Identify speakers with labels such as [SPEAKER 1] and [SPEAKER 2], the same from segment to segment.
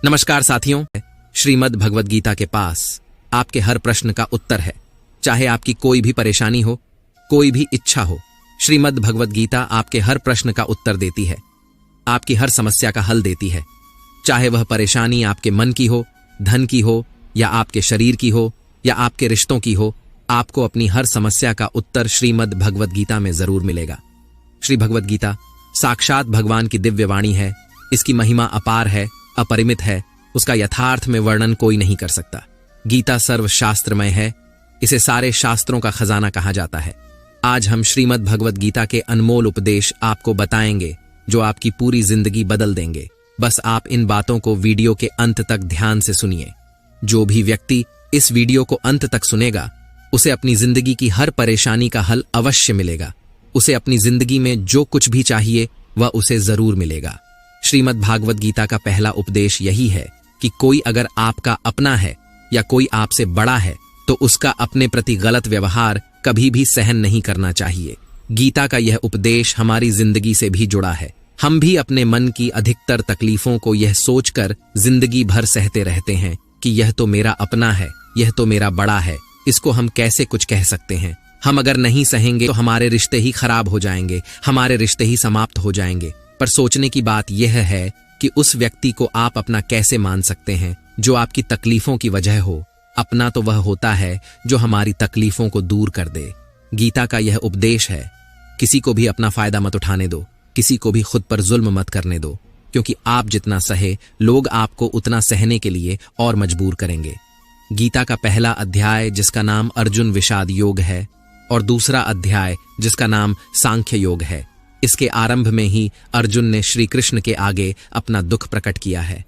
[SPEAKER 1] नमस्कार साथियों, श्रीमद् भगवद गीता के पास आपके हर प्रश्न का उत्तर है। चाहे आपकी कोई भी परेशानी हो, कोई भी इच्छा हो, श्रीमद् भगवद गीता आपके हर प्रश्न का उत्तर देती है, आपकी हर समस्या का हल देती है। चाहे वह परेशानी आपके मन की हो, धन की हो, या आपके शरीर की हो, या आपके रिश्तों की हो, आपको अपनी हर समस्या का उत्तर श्रीमद् भगवद गीता में जरूर मिलेगा। श्री भगवद गीता साक्षात भगवान की दिव्य वाणी है। इसकी महिमा अपार है, अपरिमित है। उसका यथार्थ में वर्णन कोई नहीं कर सकता। गीता सर्वशास्त्रमय है। इसे सारे शास्त्रों का खजाना कहा जाता है। आज हम श्रीमद् भगवद गीता के अनमोल उपदेश आपको बताएंगे जो आपकी पूरी जिंदगी बदल देंगे। बस आप इन बातों को वीडियो के अंत तक ध्यान से सुनिए। जो भी व्यक्ति इस वीडियो को अंत तक सुनेगा, उसे अपनी जिंदगी की हर परेशानी का हल अवश्य मिलेगा। उसे अपनी जिंदगी में जो कुछ भी चाहिए वह उसे जरूर मिलेगा। श्रीमद् भागवत गीता का पहला उपदेश यही है कि कोई अगर आपका अपना है या कोई आपसे बड़ा है तो उसका अपने प्रति गलत व्यवहार कभी भी सहन नहीं करना चाहिए। गीता का यह उपदेश हमारी जिंदगी से भी जुड़ा है। हम भी अपने मन की अधिकतर तकलीफों को यह सोचकर जिंदगी भर सहते रहते हैं कि यह तो मेरा अपना है, यह तो मेरा बड़ा है, इसको हम कैसे कुछ कह सकते हैं। हम अगर नहीं सहेंगे तो हमारे रिश्ते ही खराब हो जाएंगे, हमारे रिश्ते ही समाप्त हो जाएंगे। पर सोचने की बात यह है कि उस व्यक्ति को आप अपना कैसे मान सकते हैं जो आपकी तकलीफों की वजह हो। अपना तो वह होता है जो हमारी तकलीफों को दूर कर दे। गीता का यह उपदेश है, किसी को भी अपना फायदा मत उठाने दो, किसी को भी खुद पर जुल्म मत करने दो, क्योंकि आप जितना सहे लोग आपको उतना सहने के लिए और मजबूर करेंगे। गीता का पहला अध्याय जिसका नाम अर्जुन विषाद योग है और दूसरा अध्याय जिसका नाम सांख्य योग है, इसके आरंभ में ही अर्जुन ने श्री कृष्ण के आगे अपना दुख प्रकट किया है।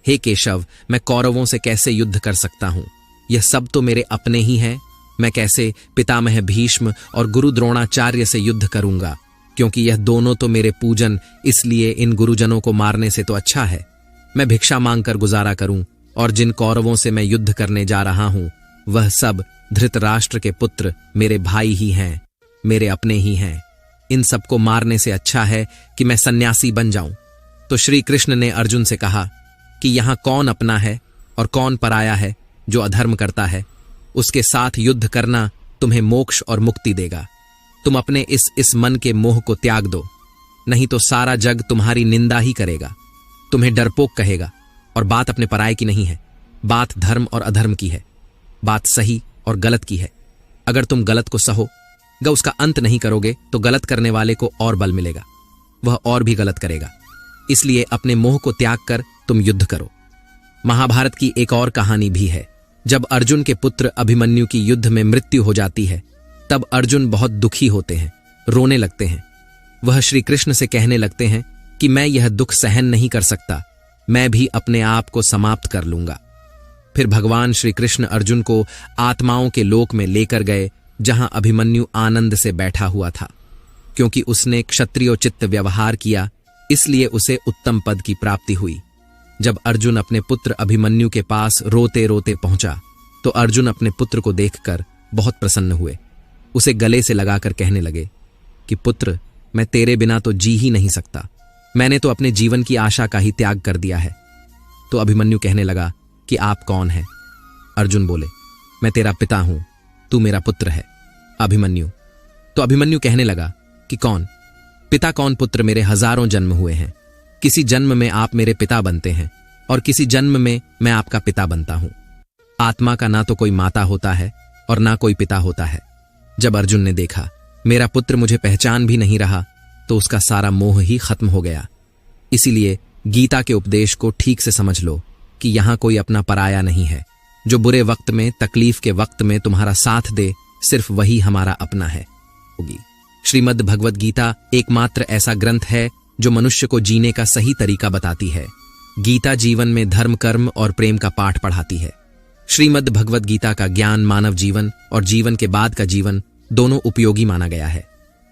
[SPEAKER 1] हे केशव, मैं कौरवों से कैसे युद्ध कर सकता हूं? यह सब तो मेरे अपने ही हैं। मैं कैसे पितामह भीष्म और गुरु द्रोणाचार्य से युद्ध करूंगा, क्योंकि यह दोनों तो मेरे पूजन, इसलिए इन गुरुजनों को मारने से तो अच्छा है मैं भिक्षा मांगकर गुजारा करूं। और जिन कौरवों से मैं युद्ध करने जा रहा हूं वह सब धृतराष्ट्र के पुत्र मेरे भाई ही हैं, मेरे अपने ही हैं। इन सबको मारने से अच्छा है कि मैं सन्यासी बन जाऊं। तो श्री कृष्ण ने अर्जुन से कहा कि यहां कौन अपना है और कौन पराया है। जो अधर्म करता है उसके साथ युद्ध करना तुम्हें मोक्ष और मुक्ति देगा। तुम अपने इस मन के मोह को त्याग दो, नहीं तो सारा जग तुम्हारी निंदा ही करेगा, तुम्हें डरपोक कहेगा। और बात अपने पराये की नहीं है, बात धर्म और अधर्म की है, बात सही और गलत की है। अगर तुम गलत को सहोगे, उसका अंत नहीं करोगे तो गलत करने वाले को और बल मिलेगा, वह और भी गलत करेगा। इसलिए अपने मोह को त्याग कर तुम युद्ध करो। महाभारत की एक और कहानी भी है। जब अर्जुन के पुत्र अभिमन्यु की युद्ध में मृत्यु हो जाती है तब अर्जुन बहुत दुखी होते हैं, रोने लगते हैं। वह श्री कृष्ण से कहने लगते हैं कि मैं यह दुख सहन नहीं कर सकता, मैं भी अपने आप को समाप्त कर लूंगा। फिर भगवान श्री कृष्ण अर्जुन को आत्माओं के लोक में लेकर गए, जहां अभिमन्यु आनंद से बैठा हुआ था। क्योंकि उसने क्षत्रियोचित व्यवहार किया, इसलिए उसे उत्तम पद की प्राप्ति हुई। जब अर्जुन अपने पुत्र अभिमन्यु के पास रोते रोते पहुंचा तो अर्जुन अपने पुत्र को देखकर बहुत प्रसन्न हुए। उसे गले से लगाकर कहने लगे कि पुत्र, मैं तेरे बिना तो जी ही नहीं सकता, मैंने तो अपने जीवन की आशा का ही त्याग कर दिया है। तो अभिमन्यु कहने लगा कि आप कौन हैं? अर्जुन बोले, मैं तेरा पिता हूं, तू मेरा पुत्र है। अभिमन्यु तो अभिमन्यु कहने लगा कि कौन पिता कौन पुत्र, मेरे हजारों जन्म हुए हैं। किसी जन्म में आप मेरे पिता बनते हैं और किसी जन्म में मैं आपका पिता बनता हूं। आत्मा का ना तो कोई माता होता है और ना कोई पिता होता है। जब अर्जुन ने देखा मेरा पुत्र मुझे पहचान भी नहीं रहा तो उसका सारा मोह ही खत्म हो गया। इसीलिए गीता के उपदेश को ठीक से समझ लो कि यहां कोई अपना पराया नहीं है। जो बुरे वक्त में, तकलीफ के वक्त में तुम्हारा साथ दे, सिर्फ वही हमारा अपना है। श्रीमद् भगवद गीता एकमात्र ऐसा ग्रंथ है जो मनुष्य को जीने का सही तरीका बताती है। गीता जीवन में धर्म, कर्म और प्रेम का पाठ पढ़ाती है। श्रीमद् भगवद गीता का ज्ञान मानव जीवन और जीवन के बाद का जीवन दोनों उपयोगी माना गया है।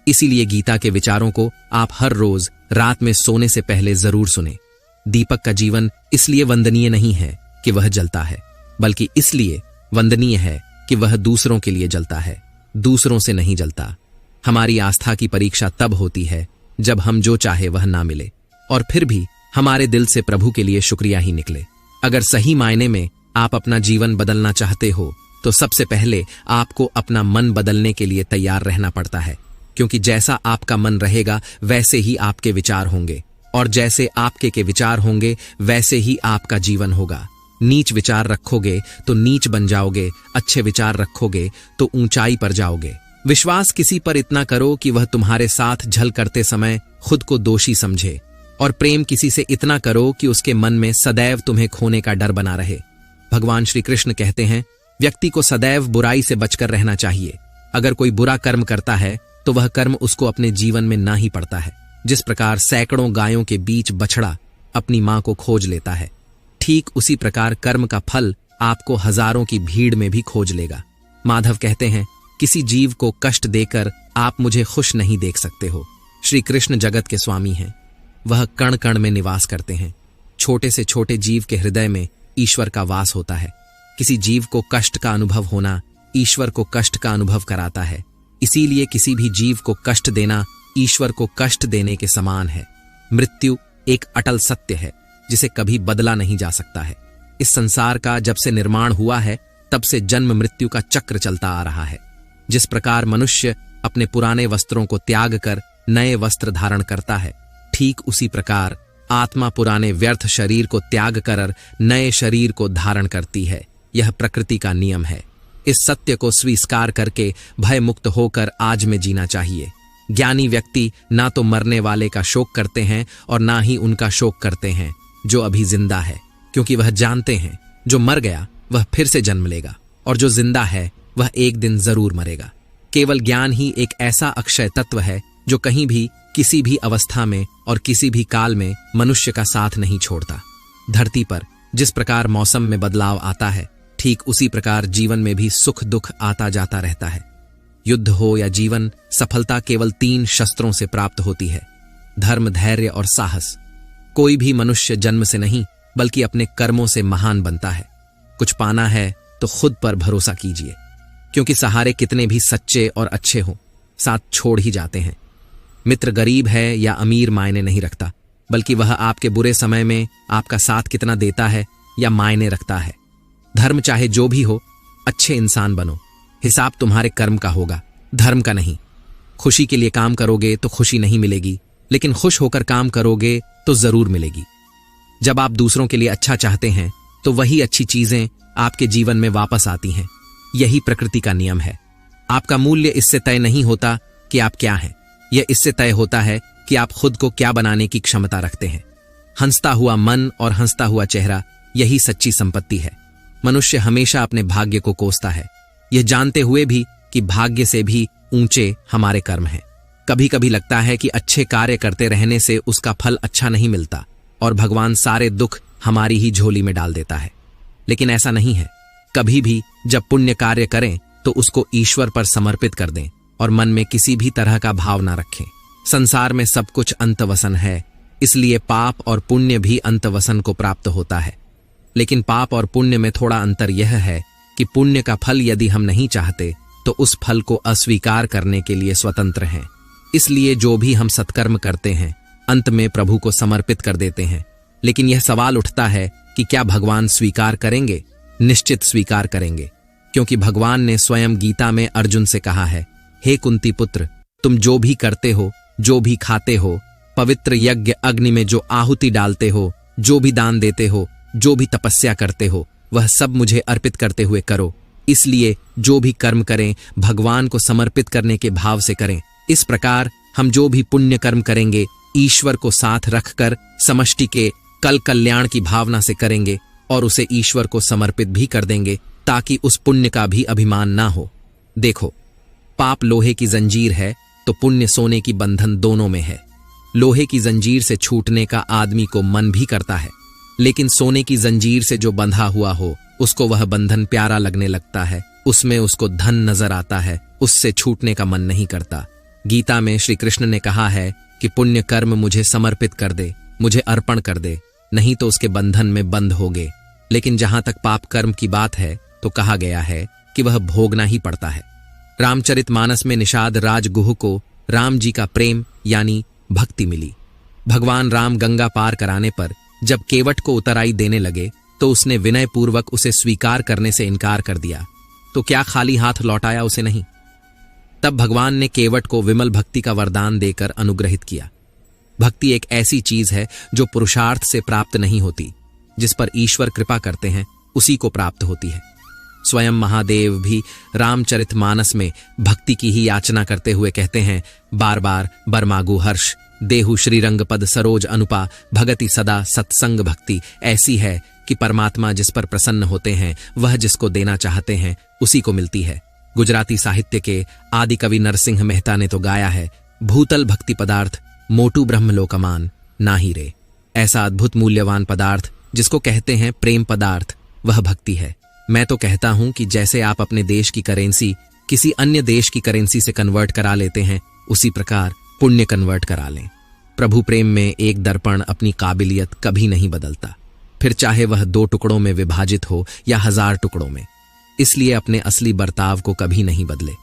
[SPEAKER 1] इसीलिए गीता के विचारों को आप हर रोज रात में सोने से पहले जरूर सुने। दीपक का जीवन इसलिए वंदनीय नहीं है कि वह जलता है, बल्कि इसलिए वंदनीय है कि वह दूसरों के लिए जलता है, दूसरों से नहीं जलता। हमारी आस्था की परीक्षा तब होती है जब हम जो चाहे वह ना मिले और फिर भी हमारे दिल से प्रभु के लिए शुक्रिया ही निकले। अगर सही मायने में आप अपना जीवन बदलना चाहते हो तो सबसे पहले आपको अपना मन बदलने के लिए तैयार रहना पड़ता है, क्योंकि जैसा आपका मन रहेगा वैसे ही आपके विचार होंगे, और जैसे आपके के विचार होंगे वैसे ही आपका जीवन होगा। नीच विचार रखोगे तो नीच बन जाओगे, अच्छे विचार रखोगे तो ऊंचाई पर जाओगे। विश्वास किसी पर इतना करो कि वह तुम्हारे साथ झल करते समय खुद को दोषी समझे, और प्रेम किसी से इतना करो कि उसके मन में सदैव तुम्हें खोने का डर बना रहे। भगवान श्री कृष्ण कहते हैं, व्यक्ति को सदैव बुराई से बचकर रहना चाहिए। अगर कोई बुरा कर्म करता है तो वह कर्म उसको अपने जीवन में ना ही पड़ता है। जिस प्रकार सैकड़ों गायों के बीच बछड़ा अपनी मां को खोज लेता है, ठीक उसी प्रकार कर्म का फल आपको हजारों की भीड़ में भी खोज लेगा। माधव कहते हैं, किसी जीव को कष्ट देकर आप मुझे खुश नहीं देख सकते हो। श्री कृष्ण जगत के स्वामी हैं, वह कण कण में निवास करते हैं। छोटे से छोटे जीव के हृदय में ईश्वर का वास होता है। किसी जीव को कष्ट का अनुभव होना ईश्वर को कष्ट का अनुभव कराता है। इसीलिए किसी भी जीव को कष्ट देना ईश्वर को कष्ट देने के समान है। मृत्यु एक अटल सत्य है जिसे कभी बदला नहीं जा सकता है। इस संसार का जब से निर्माण हुआ है तब से जन्म मृत्यु का चक्र चलता आ रहा है। जिस प्रकार मनुष्य अपने पुराने वस्त्रों को त्याग कर नए वस्त्र धारण करता है, ठीक उसी प्रकार आत्मा पुराने व्यर्थ शरीर को त्याग कर नए शरीर को धारण करती है। यह प्रकृति का नियम है। इस सत्य को स्वीकार करके भय मुक्त होकर आज में जीना चाहिए। ज्ञानी व्यक्ति ना तो मरने वाले का शोक करते हैं और ना ही उनका शोक करते हैं जो अभी जिंदा है, क्योंकि वह जानते हैं जो मर गया वह फिर से जन्म लेगा और जो जिंदा है वह एक दिन जरूर मरेगा। केवल ज्ञान ही एक ऐसा अक्षय तत्व है जो कहीं भी, किसी भी अवस्था में और किसी भी काल में मनुष्य का साथ नहीं छोड़ता। धरती पर जिस प्रकार मौसम में बदलाव आता है, ठीक उसी प्रकार जीवन में भी सुख दुख आता जाता रहता है। युद्ध हो या जीवन, सफलता केवल 3 शस्त्रों से प्राप्त होती है: धर्म, धैर्य और साहस। कोई भी मनुष्य जन्म से नहीं बल्कि अपने कर्मों से महान बनता है। कुछ पाना है तो खुद पर भरोसा कीजिए, क्योंकि सहारे कितने भी सच्चे और अच्छे हों, साथ छोड़ ही जाते हैं। मित्र गरीब है या अमीर मायने नहीं रखता, बल्कि वह आपके बुरे समय में आपका साथ कितना देता है या मायने रखता है। धर्म चाहे जो भी हो, अच्छे इंसान बनो। हिसाब तुम्हारे कर्म का होगा, धर्म का नहीं। खुशी के लिए काम करोगे तो खुशी नहीं मिलेगी, लेकिन खुश होकर काम करोगे तो जरूर मिलेगी। जब आप दूसरों के लिए अच्छा चाहते हैं तो वही अच्छी चीजें आपके जीवन में वापस आती हैं। यही प्रकृति का नियम है। आपका मूल्य इससे तय नहीं होता कि आप क्या हैं, यह इससे तय होता है कि आप खुद को क्या बनाने की क्षमता रखते हैं। हंसता हुआ मन और हंसता हुआ चेहरा, यही सच्ची संपत्ति है। मनुष्य हमेशा अपने भाग्य को कोसता है, यह जानते हुए भी कि भाग्य से भी ऊंचे हमारे कर्म हैं। कभी कभी लगता है कि अच्छे कार्य करते रहने से उसका फल अच्छा नहीं मिलता और भगवान सारे दुख हमारी ही झोली में डाल देता है, लेकिन ऐसा नहीं है। कभी भी जब पुण्य कार्य करें तो उसको ईश्वर पर समर्पित कर दें और मन में किसी भी तरह का भाव ना रखें। संसार में सब कुछ अंतवसन है, इसलिए पाप और पुण्य भी अंतवसन को प्राप्त होता है। लेकिन पाप और पुण्य में थोड़ा अंतर यह है कि पुण्य का फल यदि हम नहीं चाहते तो उस फल को अस्वीकार करने के लिए स्वतंत्र हैं। इसलिए जो भी हम सत्कर्म करते हैं अंत में प्रभु को समर्पित कर देते हैं। लेकिन यह सवाल उठता है कि क्या भगवान स्वीकार करेंगे? निश्चित स्वीकार करेंगे, क्योंकि भगवान ने स्वयं गीता में अर्जुन से कहा है, हे कुंती पुत्र, तुम जो भी करते हो, जो भी खाते हो, पवित्र यज्ञ अग्नि में जो आहुति डालते हो, जो भी दान देते हो, जो भी तपस्या करते हो, वह सब मुझे अर्पित करते हुए करो। इसलिए जो भी कर्म करें भगवान को समर्पित करने के भाव से करें। इस प्रकार हम जो भी पुण्य कर्म करेंगे ईश्वर को साथ रखकर समष्टि के कल कल्याण की भावना से करेंगे और उसे ईश्वर को समर्पित भी कर देंगे, ताकि उस पुण्य का भी अभिमान ना हो। देखो, पाप लोहे की जंजीर है तो पुण्य सोने की बंधन दोनों में है। लोहे की जंजीर से छूटने का आदमी को मन भी करता है, लेकिन सोने की जंजीर से जो बंधा हुआ हो उसको वह बंधन प्यारा लगने लगता है, उसमें उसको धन नजर आता है, उससे छूटने का मन नहीं करता। गीता में श्री कृष्ण ने कहा है कि पुण्य कर्म मुझे समर्पित कर दे, मुझे अर्पण कर दे, नहीं तो उसके बंधन में बंध होगे। लेकिन जहां तक पाप कर्म की बात है तो कहा गया है कि वह भोगना ही पड़ता है। रामचरितमानस में निषाद राजगुह को राम जी का प्रेम यानी भक्ति मिली। भगवान राम गंगा पार कराने पर जब केवट को उतराई देने लगे तो उसने विनयपूर्वक उसे स्वीकार करने से इनकार कर दिया, तो क्या खाली हाथ लौटाया उसे नहीं? तब भगवान ने केवट को विमल भक्ति का वरदान देकर अनुग्रहित किया। भक्ति एक ऐसी चीज है जो पुरुषार्थ से प्राप्त नहीं होती, जिस पर ईश्वर कृपा करते हैं उसी को प्राप्त होती है। स्वयं महादेव भी रामचरितमानस में भक्ति की ही याचना करते हुए कहते हैं, बार बार बर मागु हर्ष, देहु श्रीरंग पद सरोज अनुपा, भगति सदा सत्संग भक्ति ऐसी है कि परमात्मा जिस पर प्रसन्न होते हैं वह जिसको देना चाहते हैं उसी को मिलती है। गुजराती साहित्य के आदि कवि नरसिंह मेहता ने तो गाया है, भूतल भक्ति पदार्थ मोटू ब्रह्मलोकमान नाही रे। ऐसा अद्भुत मूल्यवान पदार्थ जिसको कहते हैं प्रेम पदार्थ, वह भक्ति है। मैं तो कहता हूं कि जैसे आप अपने देश की करेंसी किसी अन्य देश की करेंसी से कन्वर्ट करा लेते हैं, उसी प्रकार पुण्य कन्वर्ट करा लें। प्रभु प्रेम में एक दर्पण अपनी काबिलियत कभी नहीं बदलता, फिर चाहे वह 2 टुकड़ों में विभाजित हो या 1000 टुकड़ों में। इसलिए अपने असली बर्ताव को कभी नहीं बदले,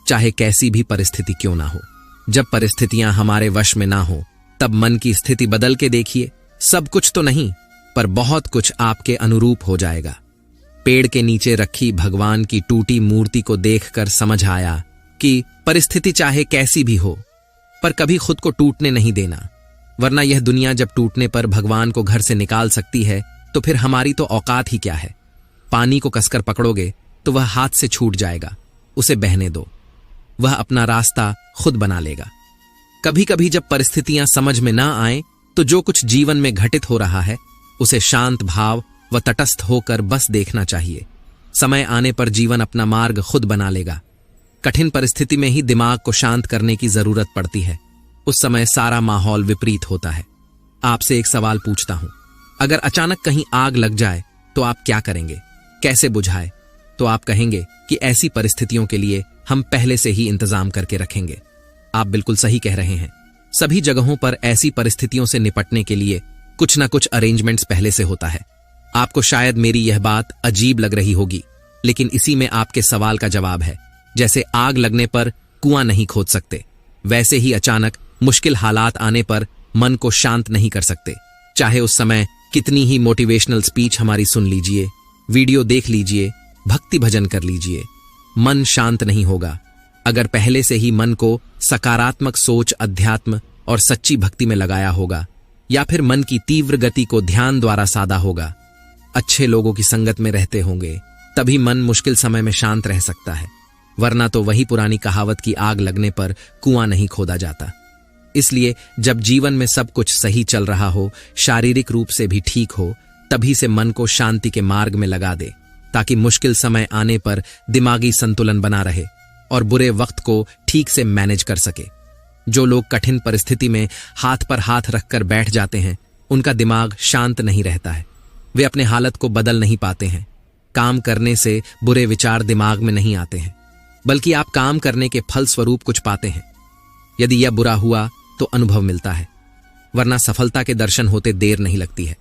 [SPEAKER 1] चाहे कैसी भी परिस्थिति क्यों ना हो। जब परिस्थितियां हमारे वश में ना हो, तब मन की स्थिति बदल के देखिए, सब कुछ तो नहीं पर बहुत कुछ आपके अनुरूप हो जाएगा। पेड़ के नीचे रखी भगवान की टूटी मूर्ति को देखकर समझ आया कि परिस्थिति चाहे कैसी भी हो, पर कभी खुद को टूटने नहीं देना, वरना यह दुनिया जब टूटने पर भगवान को घर से निकाल सकती है तो फिर हमारी तो औकात ही क्या है। पानी को कसकर पकड़ोगे तो वह हाथ से छूट जाएगा, उसे बहने दो, वह अपना रास्ता खुद बना लेगा। कभी कभी जब परिस्थितियां समझ में ना आए तो जो कुछ जीवन में घटित हो रहा है उसे शांत भाव व तटस्थ होकर बस देखना चाहिए। समय आने पर जीवन अपना मार्ग खुद बना लेगा। कठिन परिस्थिति में ही दिमाग को शांत करने की जरूरत पड़ती है, उस समय सारा माहौल विपरीत होता है। आपसे एक सवाल पूछता हूं, अगर अचानक कहीं आग लग जाए तो आप क्या करेंगे, कैसे बुझाए? तो आप कहेंगे कि ऐसी परिस्थितियों के लिए हम पहले से ही इंतजाम करके रखेंगे। आप बिल्कुल सही कह रहे हैं। सभी जगहों पर ऐसी परिस्थितियों से निपटने के लिए कुछ ना कुछ अरेंजमेंट्स पहले से होता है। आपको शायद मेरी यह बात अजीब लग रही होगी, लेकिन इसी में आपके सवाल का जवाब है। जैसे आग लगने पर कुआं नहीं खोद सकते, वैसे ही अचानक मुश्किल हालात आने पर मन को शांत नहीं कर सकते। चाहे उस समय कितनी ही मोटिवेशनल स्पीच हमारी सुन लीजिए, वीडियो देख लीजिए, भक्ति भजन कर लीजिए, मन शांत नहीं होगा। अगर पहले से ही मन को सकारात्मक सोच, अध्यात्म और सच्ची भक्ति में लगाया होगा, या फिर मन की तीव्र गति को ध्यान द्वारा साधा होगा, अच्छे लोगों की संगत में रहते होंगे, तभी मन मुश्किल समय में शांत रह सकता है। वरना तो वही पुरानी कहावत की आग लगने पर कुआं नहीं खोदा जाता। इसलिए जब जीवन में सब कुछ सही चल रहा हो, शारीरिक रूप से भी ठीक हो, तभी से मन को शांति के मार्ग में लगा दे, ताकि मुश्किल समय आने पर दिमागी संतुलन बना रहे और बुरे वक्त को ठीक से मैनेज कर सके। जो लोग कठिन परिस्थिति में हाथ पर हाथ रखकर बैठ जाते हैं, उनका दिमाग शांत नहीं रहता है। वे अपने हालत को बदल नहीं पाते हैं। काम करने से बुरे विचार दिमाग में नहीं आते हैं, बल्कि आप काम करने के फल स्वरूप कुछ पाते हैं। यदि यह बुरा हुआ तो अनुभव मिलता है, वरना सफलता के दर्शन होते देर नहीं लगती है।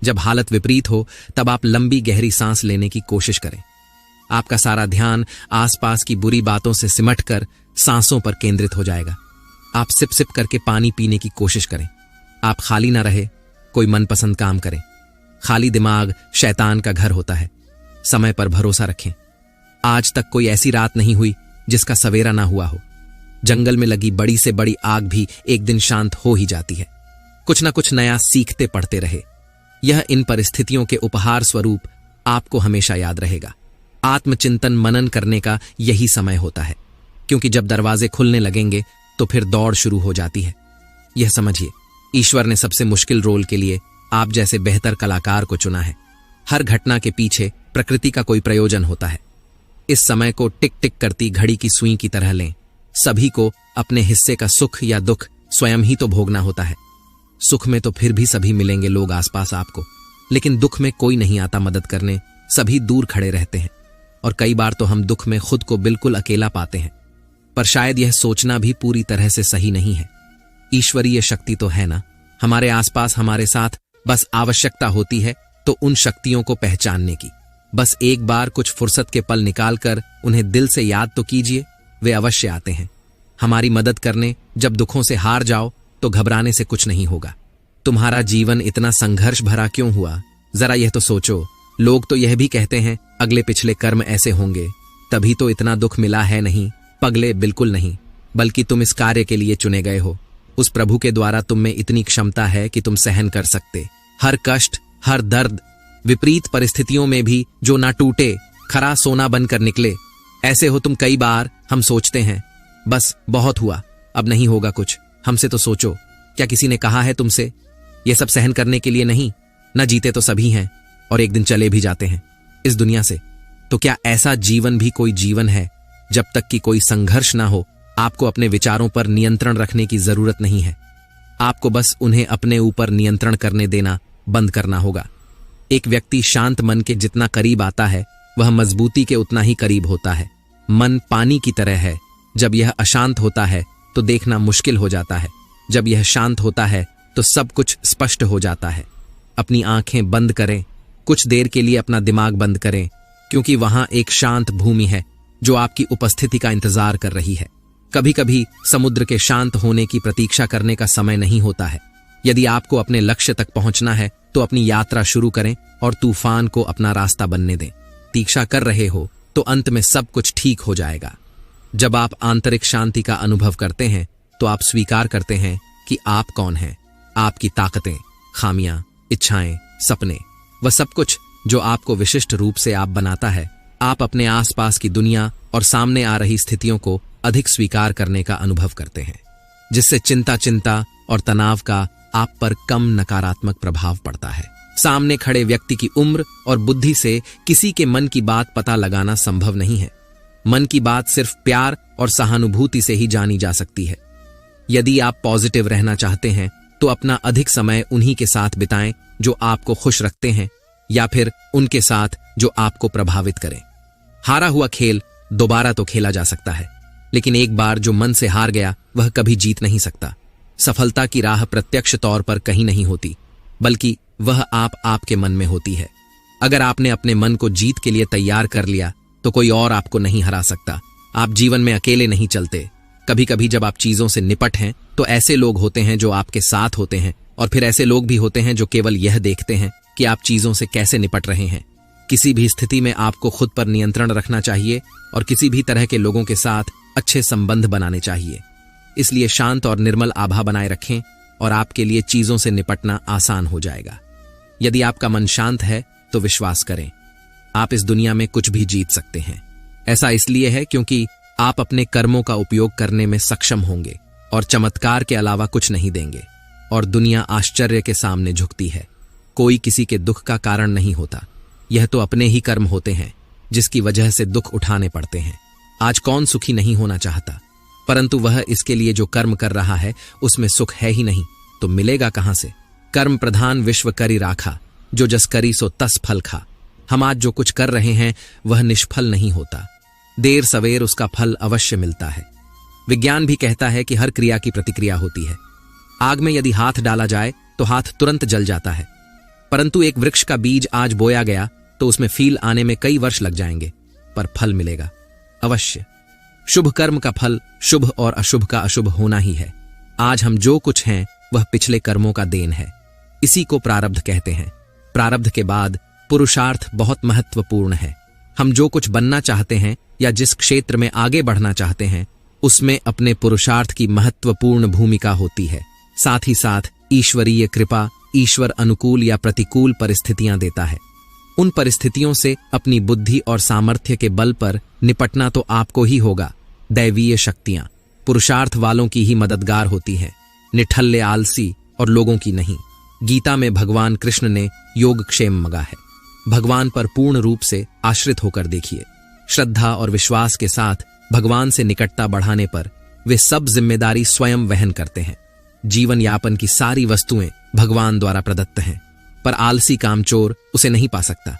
[SPEAKER 1] जब हालत विपरीत हो तब आप लंबी गहरी सांस लेने की कोशिश करें। आपका सारा ध्यान आसपास की बुरी बातों से सिमटकर सांसों पर केंद्रित हो जाएगा। आप सिप सिप करके पानी पीने की कोशिश करें। आप खाली ना रहे, कोई मनपसंद काम करें। खाली दिमाग शैतान का घर होता है। समय पर भरोसा रखें। आज तक कोई ऐसी रात नहीं हुई जिसका सवेरा ना हुआ हो। जंगल में लगी बड़ी से बड़ी आग भी एक दिन शांत हो ही जाती है। कुछ ना कुछ नया सीखते पढ़ते रहे। यह इन परिस्थितियों के उपहार स्वरूप आपको हमेशा याद रहेगा। आत्मचिंतन मनन करने का यही समय होता है, क्योंकि जब दरवाजे खुलने लगेंगे तो फिर दौड़ शुरू हो जाती है। यह समझिए, ईश्वर ने सबसे मुश्किल रोल के लिए आप जैसे बेहतर कलाकार को चुना है। हर घटना के पीछे प्रकृति का कोई प्रयोजन होता है। इस समय को टिक टिक करती घड़ी की सुई की तरह लें। सभी को अपने हिस्से का सुख या दुख स्वयं ही तो भोगना होता है। सुख में तो फिर भी सभी मिलेंगे लोग आसपास आपको, लेकिन दुख में कोई नहीं आता मदद करने, सभी दूर खड़े रहते हैं। और कई बार तो हम दुख में खुद को बिल्कुल अकेला पाते हैं। पर शायद यह सोचना भी पूरी तरह से सही नहीं है। ईश्वरीय शक्ति तो है ना हमारे आसपास, हमारे साथ। बस आवश्यकता होती है तो उन शक्तियों को पहचानने की। बस एक बार कुछ फुर्सत के पल निकालकर उन्हें दिल से याद तो कीजिए, वे अवश्य आते हैं हमारी मदद करने। जब दुखों से हार जाओ तो घबराने से कुछ नहीं होगा। तुम्हारा जीवन इतना संघर्ष भरा क्यों हुआ? जरा यह तो सोचो, लोग तो यह भी कहते हैं अगले पिछले कर्म ऐसे होंगे, तभी तो इतना दुख मिला है। नहीं पगले, बिल्कुल नहीं, बल्कि तुम इस कार्य के लिए चुने गए हो। उस प्रभु के द्वारा तुम में इतनी क्षमता है कि तुम सहन कर सकते हर कष्ट, हर दर्द, विपरीत परिस्थितियों में भी जो ना टूटे, खरा सोना बनकर निकले। ऐसे हो तुम। कई बार हम सोचते हैं बस बहुत हुआ, अब नहीं होगा कुछ, हमसे तो सोचो। क्या किसी ने कहा है तुमसे ये सब सहन करने के लिए? नहीं, न जीते तो सभी हैं और एक दिन चले भी जाते हैं इस दुनिया से। तो क्या ऐसा जीवन भी कोई जीवन है? जब तक कि कोई संघर्ष ना हो, आपको अपने विचारों पर नियंत्रण रखने की जरूरत नहीं है। आपको बस उन्हें अपने ऊपर नियंत्रण करने देना बंद करना होगा। एक व्यक्ति शांत मन के जितना करीब आता है, वह मजबूती के उतना ही करीब होता है। मन पानी की तरह है, जब यह अशांत होता है तो देखना मुश्किल हो जाता है, जब यह शांत होता है तो सब कुछ स्पष्ट हो जाता है। अपनी आंखें बंद करें, कुछ देर के लिए अपना दिमाग बंद करें, क्योंकि वहां एक शांत भूमि है जो आपकी उपस्थिति का इंतजार कर रही है। कभी कभी समुद्र के शांत होने की प्रतीक्षा करने का समय नहीं होता है। यदि आपको अपने लक्ष्य तक पहुंचना है तो अपनी यात्रा शुरू करें और तूफान को अपना रास्ता बनने दें। प्रतीक्षा कर रहे हो तो अंत में सब कुछ ठीक हो जाएगा। जब आप आंतरिक शांति का अनुभव करते हैं तो आप स्वीकार करते हैं कि आप कौन हैं। आपकी ताकतें, खामियां, इच्छाएं, सपने, वह सब कुछ जो आपको विशिष्ट रूप से आप बनाता है। आप अपने आसपास की दुनिया और सामने आ रही स्थितियों को अधिक स्वीकार करने का अनुभव करते हैं, जिससे चिंता और तनाव का आप पर कम नकारात्मक प्रभाव पड़ता है। सामने खड़े व्यक्ति की उम्र और बुद्धि से किसी के मन की बात पता लगाना संभव नहीं है। मन की बात सिर्फ प्यार और सहानुभूति से ही जानी जा सकती है। यदि आप पॉजिटिव रहना चाहते हैं तो अपना अधिक समय उन्हीं के साथ बिताएं जो आपको खुश रखते हैं, या फिर उनके साथ जो आपको प्रभावित करें। हारा हुआ खेल दोबारा तो खेला जा सकता है, लेकिन एक बार जो मन से हार गया वह कभी जीत नहीं सकता। सफलता की राह प्रत्यक्ष तौर पर कहीं नहीं होती, बल्कि वह आपके मन में होती है। अगर आपने अपने मन को जीत के लिए तैयार कर लिया तो कोई और आपको नहीं हरा सकता। आप जीवन में अकेले नहीं चलते। कभी कभी जब आप चीजों से निपट हैं तो ऐसे लोग होते हैं जो आपके साथ होते हैं, और फिर ऐसे लोग भी होते हैं जो केवल यह देखते हैं कि आप चीजों से कैसे निपट रहे हैं। किसी भी स्थिति में आपको खुद पर नियंत्रण रखना चाहिए और किसी भी तरह के लोगों के साथ अच्छे संबंध बनाने चाहिए। इसलिए शांत और निर्मल आभा बनाए रखें और आपके लिए चीजों से निपटना आसान हो जाएगा। यदि आपका मन शांत है तो विश्वास करें, आप इस दुनिया में कुछ भी जीत सकते हैं। ऐसा इसलिए है क्योंकि आप अपने कर्मों का उपयोग करने में सक्षम होंगे और चमत्कार के अलावा कुछ नहीं देंगे, और दुनिया आश्चर्य के सामने झुकती है। कोई किसी के दुख का कारण नहीं होता, यह तो अपने ही कर्म होते हैं जिसकी वजह से दुख उठाने पड़ते हैं। आज कौन सुखी नहीं होना चाहता, परंतु वह इसके लिए जो कर्म कर रहा है उसमें सुख है ही नहीं, तो मिलेगा कहां से। कर्म प्रधान विश्व करी राखा, जो जस करी सो तस फल खा। हम आज जो कुछ कर रहे हैं वह निष्फल नहीं होता, देर सवेर उसका फल अवश्य मिलता है। विज्ञान भी कहता है कि हर क्रिया की प्रतिक्रिया होती है। आग में यदि हाथ डाला जाए तो हाथ तुरंत जल जाता है, परंतु एक वृक्ष का बीज आज बोया गया तो उसमें फील आने में कई वर्ष लग जाएंगे, पर फल मिलेगा अवश्य। शुभ कर्म का फल शुभ और अशुभ का अशुभ होना ही है। आज हम जो कुछ हैं वह पिछले कर्मों का देन है। इसी को प्रारब्ध कहते हैं। प्रारब्ध के बाद पुरुषार्थ बहुत महत्वपूर्ण है। हम जो कुछ बनना चाहते हैं या जिस क्षेत्र में आगे बढ़ना चाहते हैं उसमें अपने पुरुषार्थ की महत्वपूर्ण भूमिका होती है। साथ ही साथ ईश्वरीय कृपा, ईश्वर अनुकूल या प्रतिकूल परिस्थितियां देता है। उन परिस्थितियों से अपनी बुद्धि और सामर्थ्य के बल पर निपटना तो आपको ही होगा। दैवीय शक्तियां पुरुषार्थ वालों की ही मददगार होती हैं, निठल्ले आलसी और लोगों की नहीं। गीता में भगवान कृष्ण ने योगक्षेम मांगा है। भगवान पर पूर्ण रूप से आश्रित होकर देखिए। श्रद्धा और विश्वास के साथ भगवान से निकटता बढ़ाने पर वे सब जिम्मेदारी स्वयं वहन करते हैं। जीवन यापन की सारी वस्तुएं भगवान द्वारा प्रदत्त हैं, पर आलसी कामचोर उसे नहीं पा सकता।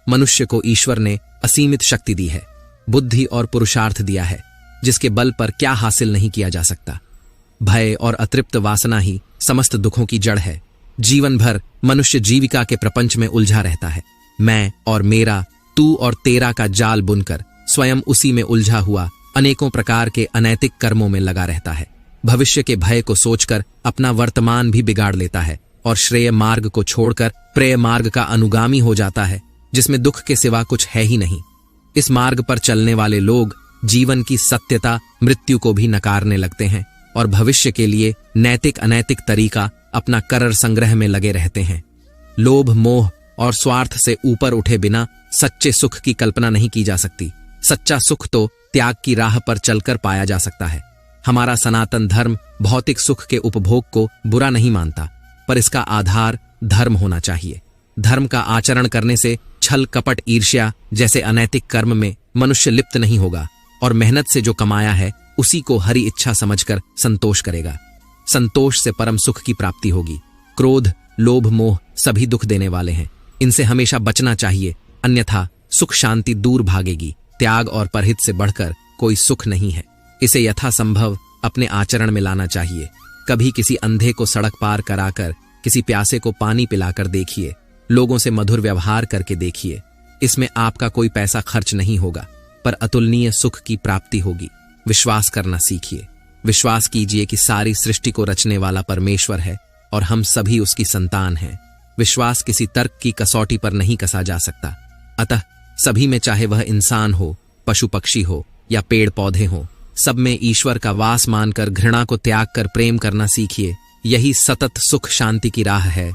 [SPEAKER 1] मनुष्य को ईश्वर ने असीमित शक्ति दी है, बुद्धि और पुरुषार्थ दिया है, जिसके बल पर क्या हासिल नहीं किया जा सकता। भय और अतृप्त वासना ही समस्त दुखों की जड़ है। जीवन भर मनुष्य जीविका के प्रपंच में उलझा रहता है। मैं और मेरा, तू और तेरा का जाल बुनकर स्वयं उसी में उलझा हुआ अनेकों प्रकार के अनैतिक कर्मों में लगा रहता है। भविष्य के भय को सोचकर अपना वर्तमान भी बिगाड़ लेता है और श्रेय मार्ग को छोड़कर प्रेय मार्ग का अनुगामी हो जाता है, जिसमें दुख के सिवा कुछ है ही नहीं। इस मार्ग पर चलने वाले लोग जीवन की सत्यता, मृत्यु को भी नकारने लगते हैं और भविष्य के लिए नैतिक अनैतिक तरीका अपना करर संग्रह में लगे रहते हैं। लोभ, मोह और स्वार्थ से ऊपर उठे बिना सच्चे सुख की कल्पना नहीं की जा सकती। सच्चा सुख तो त्याग की राह पर चलकर पाया जा सकता है। हमारा सनातन धर्म भौतिक सुख के उपभोग को बुरा नहीं मानता, पर इसका आधार धर्म होना चाहिए। धर्म का आचरण करने से छल, कपट, ईर्ष्या जैसे अनैतिक कर्म में मनुष्य लिप्त नहीं होगा और मेहनत से जो कमाया है उसी को हरि इच्छा समझकर संतोष करेगा। संतोष से परम सुख की प्राप्ति होगी। क्रोध, लोभ, मोह सभी दुख देने वाले हैं। इनसे हमेशा बचना चाहिए, अन्यथा सुख शांति दूर भागेगी। त्याग और परहित से बढ़कर कोई सुख नहीं है। इसे यथासंभव अपने आचरण में लाना चाहिए। कभी किसी अंधे को सड़क पार कराकर, किसी प्यासे को पानी पिलाकर देखिए। लोगों से मधुर व्यवहार करके देखिए। इसमें आपका कोई पैसा खर्च नहीं होगा, पर अतुलनीय सुख की प्राप्ति होगी। विश्वास करना सीखिए। विश्वास कीजिए कि सारी सृष्टि को रचने वाला परमेश्वर है और हम सभी उसकी संतान हैं। विश्वास किसी तर्क की कसौटी पर नहीं कसा जा सकता। अतः सभी में, चाहे वह इंसान हो, पशु पक्षी हो या पेड़ पौधे हो, सब में ईश्वर का वास मानकर घृणा को त्याग कर प्रेम करना सीखिए। यही सतत सुख शांति की राह है।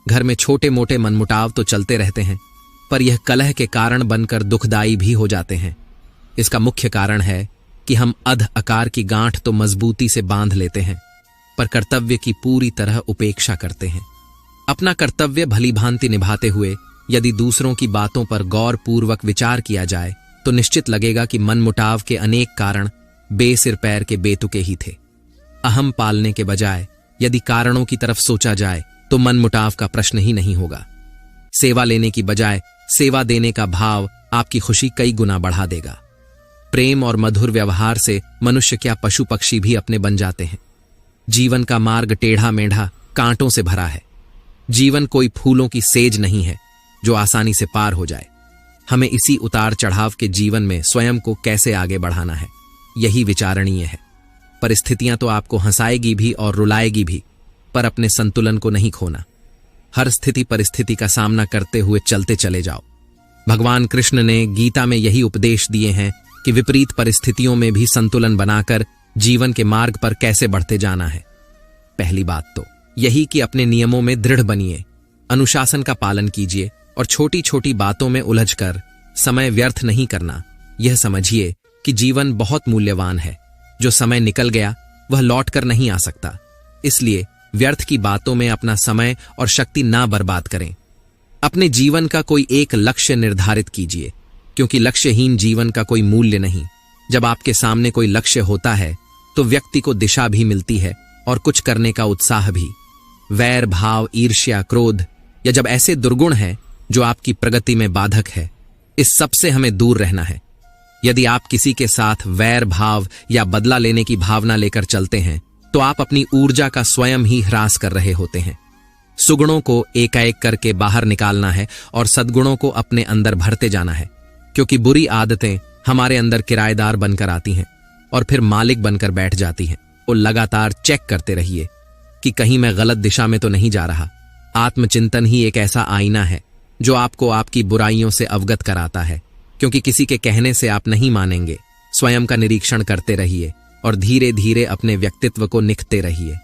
[SPEAKER 1] घर में छोटे मोटे मनमुटाव तो चलते रहते हैं, पर यह कलह के कारण बनकर दुखदायी भी हो जाते हैं। इसका मुख्य कारण है कि हम अध आकार की गांठ तो मजबूती से बांध लेते हैं, पर कर्तव्य की पूरी तरह उपेक्षा करते हैं। अपना कर्तव्य भली भांति निभाते हुए यदि दूसरों की बातों पर गौर पूर्वक विचार किया जाए तो निश्चित लगेगा कि मनमुटाव के अनेक कारण बेसिर पैर के बेतुके ही थे। अहम पालने के बजाय यदि कारणों की तरफ सोचा जाए तो मनमुटाव का प्रश्न ही नहीं होगा। सेवा लेने की बजाय सेवा देने का भाव आपकी खुशी कई गुना बढ़ा देगा। प्रेम और मधुर व्यवहार से मनुष्य क्या, पशु पक्षी भी अपने बन जाते हैं। जीवन का मार्ग टेढ़ा मेढ़ा, कांटों से भरा है। जीवन कोई फूलों की सेज नहीं है जो आसानी से पार हो जाए। हमें इसी उतार चढ़ाव के जीवन में स्वयं को कैसे आगे बढ़ाना है, यही विचारणीय है। परिस्थितियां तो आपको हंसाएगी भी और रुलाएगी भी, पर अपने संतुलन को नहीं खोना। हर स्थिति परिस्थिति का सामना करते हुए चलते चले जाओ। भगवान कृष्ण ने गीता में यही उपदेश दिए हैं कि विपरीत परिस्थितियों में भी संतुलन बनाकर जीवन के मार्ग पर कैसे बढ़ते जाना है। पहली बात तो यही कि अपने नियमों में दृढ़ बनिए, अनुशासन का पालन कीजिए और छोटी छोटी बातों में उलझकर समय व्यर्थ नहीं करना। यह समझिए कि जीवन बहुत मूल्यवान है। जो समय निकल गया वह लौटकर नहीं आ सकता। इसलिए व्यर्थ की बातों में अपना समय और शक्ति ना बर्बाद करें। अपने जीवन का कोई एक लक्ष्य निर्धारित कीजिए, क्योंकि लक्ष्यहीन जीवन का कोई मूल्य नहीं। जब आपके सामने कोई लक्ष्य होता है तो व्यक्ति को दिशा भी मिलती है और कुछ करने का उत्साह भी। वैर भाव, ईर्ष्या, क्रोध या जब ऐसे दुर्गुण हैं जो आपकी प्रगति में बाधक है, इस सब से हमें दूर रहना है। यदि आप किसी के साथ वैर भाव या बदला लेने की भावना लेकर चलते हैं तो आप अपनी ऊर्जा का स्वयं ही ह्रास कर रहे होते हैं। सुगुणों को एकाएक करके बाहर निकालना है और सद्गुणों को अपने अंदर भरते जाना है, क्योंकि बुरी आदतें हमारे अंदर किराएदार बनकर आती हैं और फिर मालिक बनकर बैठ जाती हैं। वो लगातार चेक करते रहिए कि कहीं मैं गलत दिशा में तो नहीं जा रहा। आत्मचिंतन ही एक ऐसा आईना है जो आपको आपकी बुराइयों से अवगत कराता है, क्योंकि किसी के कहने से आप नहीं मानेंगे। स्वयं का निरीक्षण करते रहिए और धीरे धीरे अपने व्यक्तित्व को निखते रहिए।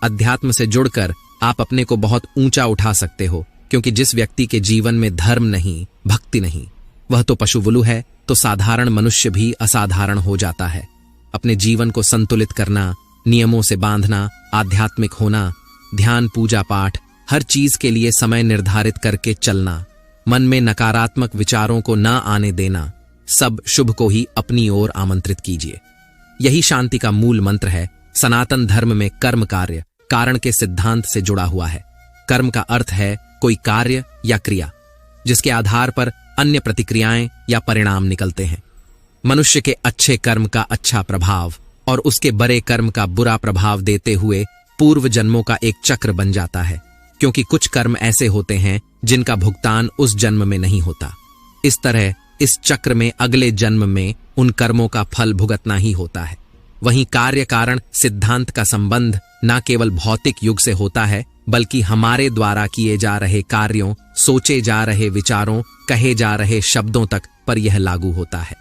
[SPEAKER 1] अध्यात्म से जुड़कर आप अपने को बहुत ऊंचा उठा सकते हो, क्योंकि जिस व्यक्ति के जीवन में धर्म नहीं, भक्ति नहीं, वह तो पशुवुलु है, तो साधारण मनुष्य भी असाधारण हो जाता है। अपने जीवन को संतुलित करना, नियमों से बांधना, आध्यात्मिक होना, ध्यान, पूजा पाठ, हर चीज के लिए समय निर्धारित करके चलना, मन में नकारात्मक विचारों को न आने देना, सब शुभ को ही अपनी ओर आमंत्रित कीजिए। यही शांति का मूल मंत्र है। सनातन धर्म में कर्म कार्य कारण के सिद्धांत से जुड़ा हुआ है। कर्म का अर्थ है कोई कार्य या क्रिया जिसके आधार पर अन्य प्रतिक्रियाएं या परिणाम निकलते हैं। मनुष्य के अच्छे कर्म का अच्छा प्रभाव और उसके बुरे कर्म का बुरा प्रभाव देते हुए पूर्व जन्मों का एक चक्र बन जाता है, क्योंकि कुछ कर्म ऐसे होते हैं जिनका भुगतान उस जन्म में नहीं होता। इस तरह इस चक्र में अगले जन्म में उन कर्मों का फल भुगतना ही होता है। वहीं कार्य कारण सिद्धांत का संबंध न केवल भौतिक युग से होता है, बल्कि हमारे द्वारा किए जा रहे कार्यों, सोचे जा रहे विचारों, कहे जा रहे शब्दों तक पर यह लागू होता है।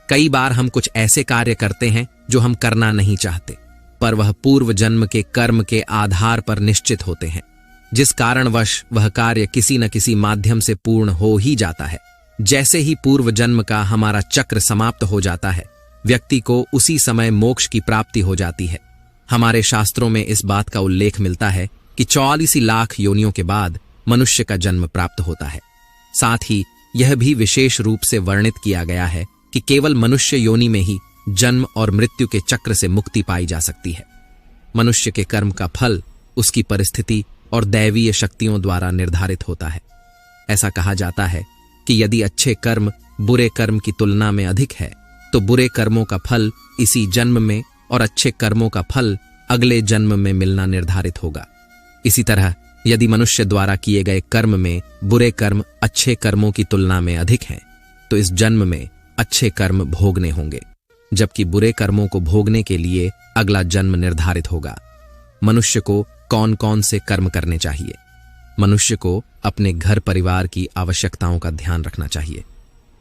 [SPEAKER 1] कई बार हम कुछ ऐसे कार्य करते हैं जो हम करना नहीं चाहते, पर वह पूर्व जन्म के कर्म के आधार पर निश्चित होते हैं, जिस कारणवश वह कार्य किसी न किसी माध्यम से पूर्ण हो ही जाता है। जैसे ही पूर्व जन्म का हमारा चक्र समाप्त हो जाता है, व्यक्ति को उसी समय मोक्ष की प्राप्ति हो जाती है। हमारे शास्त्रों में इस बात का उल्लेख मिलता है कि 44 लाख योनियों के बाद मनुष्य का जन्म प्राप्त होता है। साथ ही यह भी विशेष रूप से वर्णित किया गया है कि केवल मनुष्य योनि में ही जन्म और मृत्यु के चक्र से मुक्ति पाई जा सकती है। मनुष्य के कर्म का फल उसकी परिस्थिति और दैवीय शक्तियों द्वारा निर्धारित होता है। ऐसा कहा जाता है कि यदि अच्छे कर्म बुरे कर्म की तुलना में अधिक है, तो बुरे कर्मों का फल इसी जन्म में और अच्छे कर्मों का फल अगले जन्म में मिलना निर्धारित होगा। इसी तरह यदि मनुष्य द्वारा किए गए कर्म में बुरे कर्म अच्छे कर्मों की तुलना में अधिक हैं, तो इस जन्म में अच्छे कर्म भोगने होंगे, जबकि बुरे कर्मों को भोगने के लिए अगला जन्म निर्धारित होगा। मनुष्य को कौन कौन से कर्म करने चाहिए? मनुष्य को अपने घर परिवार की आवश्यकताओं का ध्यान रखना चाहिए।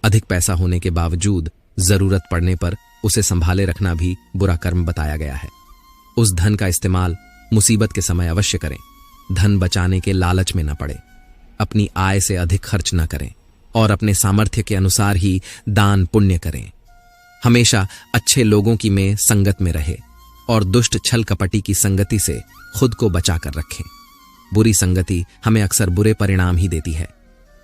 [SPEAKER 1] अधिक पैसा होने के बावजूद जरूरत पड़ने पर उसे संभाले रखना भी बुरा कर्म बताया गया है। उस धन का इस्तेमाल मुसीबत के समय अवश्य करें। धन बचाने के लालच में न पड़े, अपनी आय से अधिक खर्च न करें और अपने सामर्थ्य के अनुसार ही दान पुण्य करें। हमेशा अच्छे लोगों की में संगत में रहे और दुष्ट छल कपटी की संगति से खुद को बचा कर रखें। बुरी संगति हमें अक्सर बुरे परिणाम ही देती है।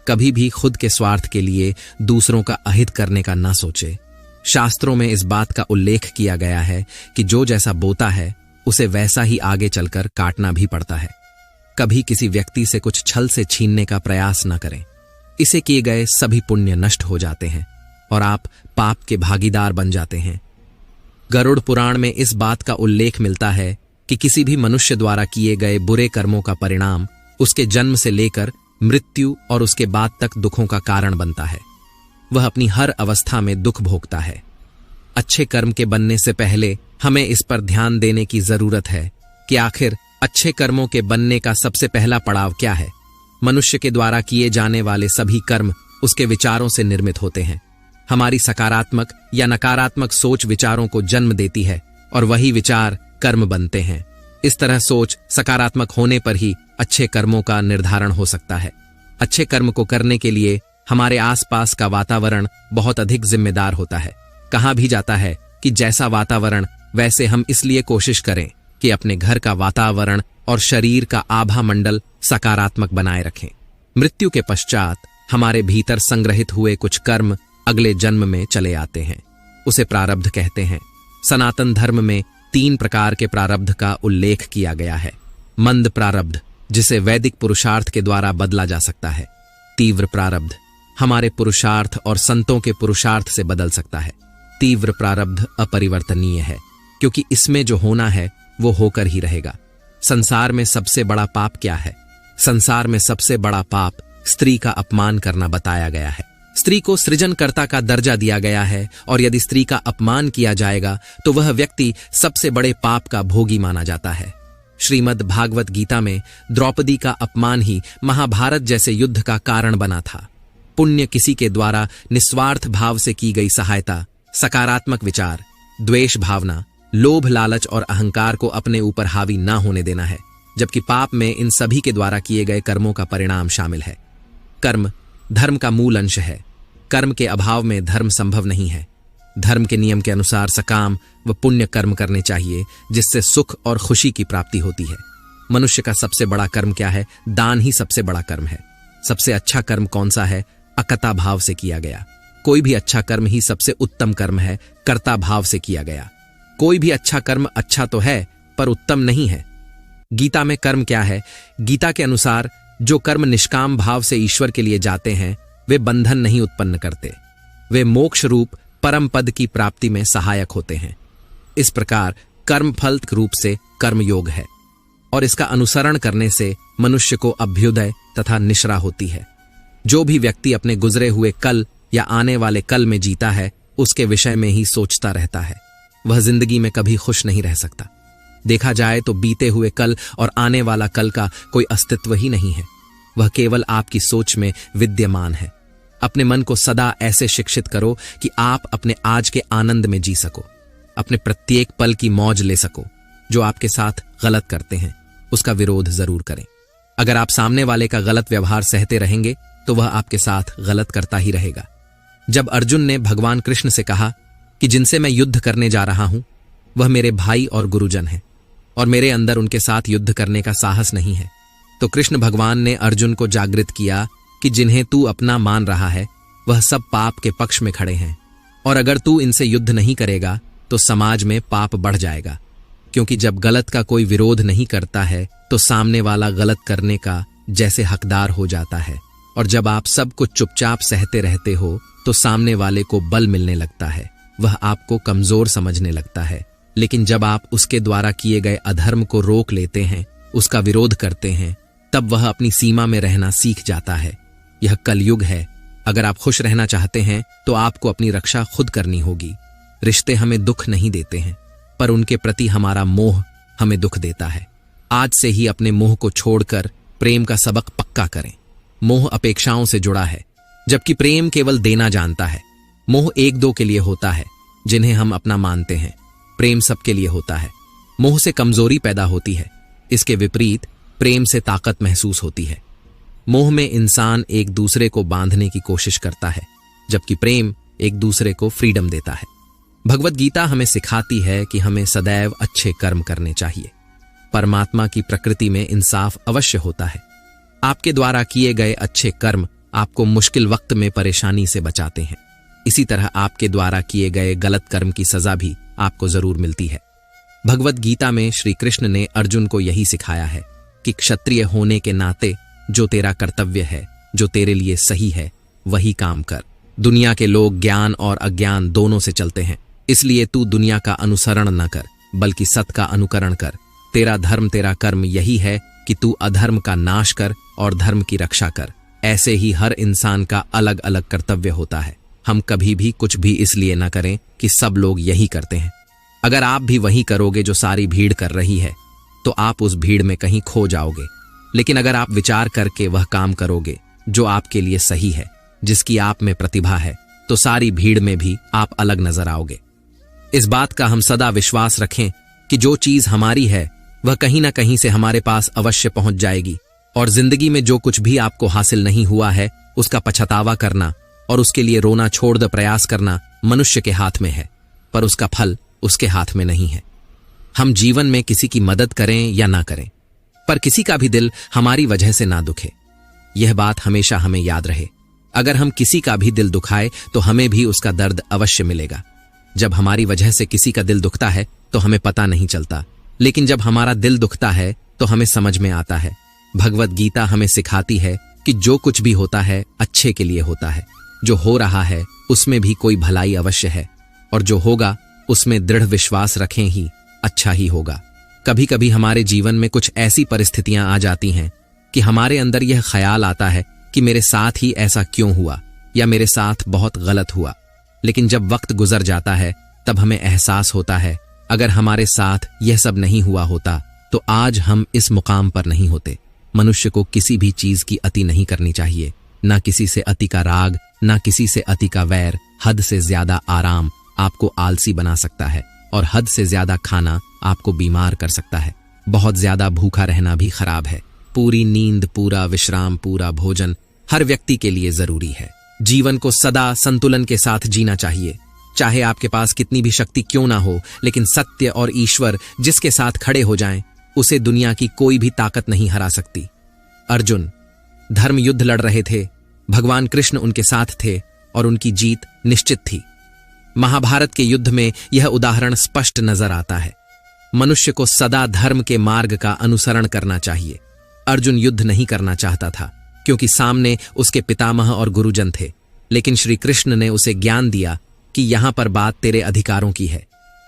[SPEAKER 1] कभी भी खुद के स्वार्थ के लिए दूसरों का अहित करने का ना सोचे। शास्त्रों में इस बात का उल्लेख किया गया है कि जो जैसा बोता है उसे वैसा ही आगे चलकर काटना भी पड़ता है। कभी किसी व्यक्ति से कुछ छल से छीनने का प्रयास न करें। इसे किए गए सभी पुण्य नष्ट हो जाते हैं और आप पाप के भागीदार बन जाते हैं। गरुड़ पुराण में इस बात का उल्लेख मिलता है कि किसी भी मनुष्य द्वारा किए गए बुरे कर्मों का परिणाम उसके जन्म से लेकर मृत्यु और उसके बाद तक दुखों का कारण बनता है। वह अपनी हर अवस्था में दुख भोगता है। अच्छे कर्म के बनने से पहले हमें इस पर ध्यान देने की जरूरत है कि आखिर अच्छे कर्मों के बनने का सबसे पहला पड़ाव क्या है। मनुष्य के द्वारा किए जाने वाले सभी कर्म उसके विचारों से निर्मित होते हैं। हमारी सकारात्मक या नकारात्मक सोच विचारों को जन्म देती है और वही विचार कर्म बनते हैं। इस तरह सोच सकारात्मक होने पर ही अच्छे कर्मों का निर्धारण हो सकता है। अच्छे कर्म को करने के लिए हमारे आसपास का वातावरण बहुत अधिक जिम्मेदार होता है। कहा भी जाता है कि जैसा वातावरण वैसे हम इसलिए कोशिश करें कि अपने घर का वातावरण और शरीर का आभा मंडल सकारात्मक बनाए रखें। मृत्यु के पश्चात हमारे भीतर संग्रहित हुए कुछ कर्म अगले जन्म में चले आते हैं। उसे प्रारब्ध कहते हैं। सनातन धर्म में 3 प्रकार के प्रारब्ध का उल्लेख किया गया है। मंद प्रारब्ध, जिसे वैदिक पुरुषार्थ के द्वारा बदला जा सकता है। तीव्र प्रारब्ध हमारे पुरुषार्थ और संतों के पुरुषार्थ से बदल सकता है। तीव्र प्रारब्ध अपरिवर्तनीय है, क्योंकि इसमें जो होना है वो होकर ही रहेगा। संसार में सबसे बड़ा पाप क्या है? संसार में सबसे बड़ा पाप स्त्री का अपमान करना बताया गया है। स्त्री को सृजनकर्ता का दर्जा दिया गया है और यदि स्त्री का अपमान किया जाएगा तो वह व्यक्ति सबसे बड़े पाप का भोगी माना जाता है। श्रीमद् भागवत गीता में द्रौपदी का अपमान ही महाभारत जैसे युद्ध का कारण बना था। पुण्य किसी के द्वारा निस्वार्थ भाव से की गई सहायता, सकारात्मक विचार, द्वेष भावना, लोभ लालच और अहंकार को अपने ऊपर हावी ना होने देना है, जबकि पाप में इन सभी के द्वारा किए गए कर्मों का परिणाम शामिल है। कर्म धर्म का मूल अंश है। कर्म के अभाव में धर्म संभव नहीं है। धर्म के नियम के अनुसार सकाम व पुण्य कर्म करने चाहिए, जिससे सुख और खुशी की प्राप्ति होती है। मनुष्य का सबसे बड़ा कर्म क्या है? दान ही सबसे बड़ा कर्म है। सबसे अच्छा कर्म कौन सा है? अकता भाव से किया गया। कोई भी अच्छा कर्म ही सबसे उत्तम कर्म है, कर्ता भाव से किया गया। कोई भी अच्छा कर्म अच्छा तो है पर उत्तम नहीं है। गीता में कर्म क्या है? गीता के अनुसार जो कर्म निष्काम भाव से ईश्वर के लिए जाते हैं वे बंधन नहीं उत्पन्न करते, वे मोक्ष रूप परम पद की प्राप्ति में सहायक होते हैं। इस प्रकार कर्म फल रूप से कर्मयोग है और इसका अनुसरण करने से मनुष्य को अभ्युदय तथा निश्रा होती है। जो भी व्यक्ति अपने गुजरे हुए कल या आने वाले कल में जीता है उसके विषय में ही सोचता रहता है, वह जिंदगी में कभी खुश नहीं रह सकता। देखा जाए तो बीते हुए कल और आने वाला कल का कोई अस्तित्व ही नहीं है, वह केवल आपकी सोच में विद्यमान है। अपने मन को सदा ऐसे शिक्षित करो कि आप अपने आज के आनंद में जी सको, अपने प्रत्येक पल की मौज ले सको। जो आपके साथ गलत करते हैं उसका विरोध जरूर करें। अगर आप सामने वाले का गलत व्यवहार सहते रहेंगे तो वह आपके साथ गलत करता ही रहेगा। जब अर्जुन ने भगवान कृष्ण से कहा कि जिनसे मैं युद्ध करने जा रहा हूं वह मेरे भाई और गुरुजन हैं और मेरे अंदर उनके साथ युद्ध करने का साहस नहीं है, तो कृष्ण भगवान ने अर्जुन को जागृत किया कि जिन्हें तू अपना मान रहा है वह सब पाप के पक्ष में खड़े हैं, और अगर तू इनसे युद्ध नहीं करेगा तो समाज में पाप बढ़ जाएगा। क्योंकि जब गलत का कोई विरोध नहीं करता है तो सामने वाला गलत करने का जैसे हकदार हो जाता है, और जब आप सब कुछ चुपचाप सहते रहते हो तो सामने वाले को बल मिलने लगता है, वह आपको कमजोर समझने लगता है। लेकिन जब आप उसके द्वारा किए गए अधर्म को रोक लेते हैं, उसका विरोध करते हैं, तब वह अपनी सीमा में रहना सीख जाता है। यह कलयुग है। अगर आप खुश रहना चाहते हैं तो आपको अपनी रक्षा खुद करनी होगी। रिश्ते हमें दुख नहीं देते हैं, पर उनके प्रति हमारा मोह हमें दुख देता है। आज से ही अपने मोह को छोड़कर प्रेम का सबक पक्का करें। मोह अपेक्षाओं से जुड़ा है, जबकि प्रेम केवल देना जानता है। मोह एक दो के लिए होता है जिन्हें हम अपना मानते हैं, प्रेम सबके लिए होता है। मोह से कमजोरी पैदा होती है, इसके विपरीत प्रेम से ताकत महसूस होती है। मोह में इंसान एक दूसरे को बांधने की कोशिश करता है, जबकि प्रेम एक दूसरे को फ्रीडम देता है। भगवत गीता हमें सिखाती है कि हमें सदैव अच्छे कर्म करने चाहिए। परमात्मा की प्रकृति में इंसाफ अवश्य होता है। आपके द्वारा किए गए अच्छे कर्म आपको मुश्किल वक्त में परेशानी से बचाते हैं। इसी तरह आपके द्वारा किए गए गलत कर्म की सजा भी आपको जरूर मिलती है। भगवत गीता में श्री कृष्ण ने अर्जुन को यही सिखाया है कि क्षत्रिय होने के नाते जो तेरा कर्तव्य है, जो तेरे लिए सही है, वही काम कर। दुनिया के लोग ज्ञान और अज्ञान दोनों से चलते हैं, इसलिए तू दुनिया का अनुसरण न कर बल्कि सत का अनुकरण कर। तेरा धर्म, तेरा कर्म यही है कि तू अधर्म का नाश कर और धर्म की रक्षा कर। ऐसे ही हर इंसान का अलग अलग कर्तव्य होता है। हम कभी भी कुछ भी इसलिए न करें कि सब लोग यही करते हैं। अगर आप भी वही करोगे जो सारी भीड़ कर रही है तो आप उस भीड़ में कहीं खो जाओगे। लेकिन अगर आप विचार करके वह काम करोगे जो आपके लिए सही है, जिसकी आप में प्रतिभा है, तो सारी भीड़ में भी आप अलग नजर आओगे। इस बात का हम सदा विश्वास रखें कि जो चीज हमारी है वह कहीं ना कहीं से हमारे पास अवश्य पहुंच जाएगी, और जिंदगी में जो कुछ भी आपको हासिल नहीं हुआ है उसका पछतावा करना और उसके लिए रोना छोड़ दे प्रयास करना मनुष्य के हाथ में है, पर उसका फल उसके हाथ में नहीं है। हम जीवन में किसी की मदद करें या ना करें, पर किसी का भी दिल हमारी वजह से ना दुखे। यह बात हमेशा हमें याद रहे। अगर हम किसी का भी दिल दुखाए तो हमें भी उसका दर्द अवश्य मिलेगा। जब हमारी वजह से किसी का दिल दुखता है तो हमें पता नहीं चलता, लेकिन जब हमारा दिल दुखता है तो हमें समझ में आता है। भगवत गीता हमें सिखाती है कि जो कुछ भी होता है अच्छे के लिए होता है। जो हो रहा है उसमें भी कोई भलाई अवश्य है, और जो होगा उसमें दृढ़ विश्वास रखें ही अच्छा ही होगा। कभी कभी हमारे जीवन में कुछ ऐसी परिस्थितियां आ जाती हैं कि हमारे अंदर यह ख्याल आता है कि मेरे साथ ही ऐसा क्यों हुआ, या मेरे साथ बहुत गलत हुआ। लेकिन जब वक्त गुजर जाता है तब हमें एहसास होता है अगर हमारे साथ यह सब नहीं हुआ होता तो आज हम इस मुकाम पर नहीं होते। मनुष्य को किसी भी चीज की अति नहीं करनी चाहिए, ना किसी से अति का राग, ना किसी से अति का वैर। हद से ज्यादा आराम आपको आलसी बना सकता है, और हद से ज्यादा खाना आपको बीमार कर सकता है। बहुत ज्यादा भूखा रहना भी खराब है। पूरी नींद, पूरा विश्राम, पूरा भोजन हर व्यक्ति के लिए जरूरी है। जीवन को सदा संतुलन के साथ जीना चाहिए। चाहे आपके पास कितनी भी शक्ति क्यों ना हो, लेकिन सत्य और ईश्वर जिसके साथ खड़े हो जाएं, उसे दुनिया की कोई भी ताकत नहीं हरा सकती। अर्जुन धर्म युद्ध लड़ रहे थे, भगवान कृष्ण उनके साथ थे और उनकी जीत निश्चित थी। महाभारत के युद्ध में यह उदाहरण स्पष्ट नजर आता है। मनुष्य को सदा धर्म के मार्ग का अनुसरण करना चाहिए। अर्जुन युद्ध नहीं करना चाहता था क्योंकि सामने उसके पितामह और गुरुजन थे, लेकिन श्री कृष्ण ने उसे ज्ञान दिया कि यहां पर बात तेरे अधिकारों की है।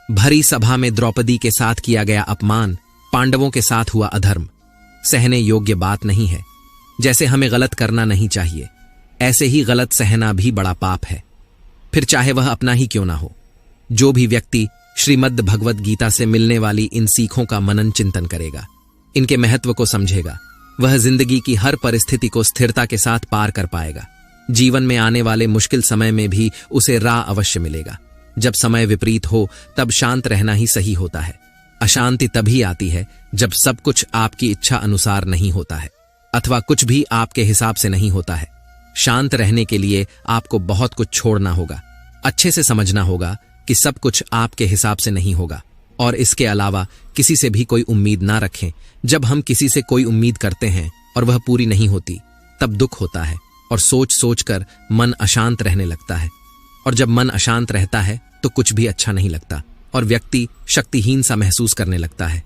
[SPEAKER 1] भरी सभा में द्रौपदी के साथ किया गया अपमान, पांडवों के साथ हुआ अधर्म, सहने योग्य बात नहीं है। जैसे हमें गलत करना नहीं चाहिए, ऐसे ही गलत सहना भी बड़ा पाप है, फिर चाहे वह अपना ही क्यों ना हो। जो भी व्यक्ति श्रीमद् भगवद गीता से मिलने वाली इन सीखों का मनन चिंतन करेगा, इनके महत्व को समझेगा, वह जिंदगी की हर परिस्थिति को स्थिरता के साथ पार कर पाएगा। जीवन में आने वाले मुश्किल समय में भी उसे राह अवश्य मिलेगा। जब समय विपरीत हो तब शांत रहना ही सही होता है। अशांति तभी आती है जब सब कुछ आपकी इच्छा अनुसार नहीं होता है अथवा कुछ भी आपके हिसाब से नहीं होता है। शांत रहने के लिए आपको बहुत कुछ छोड़ना होगा, अच्छे से समझना होगा कि सब कुछ आपके हिसाब से नहीं होगा, और इसके अलावा किसी से भी कोई उम्मीद ना रखें। जब हम किसी से कोई उम्मीद करते हैं और वह पूरी नहीं होती तब दुख होता है और सोच सोच कर मन अशांत रहने लगता है, और जब मन अशांत रहता है तो कुछ भी अच्छा नहीं लगता और व्यक्ति शक्तिहीन सा महसूस करने लगता है।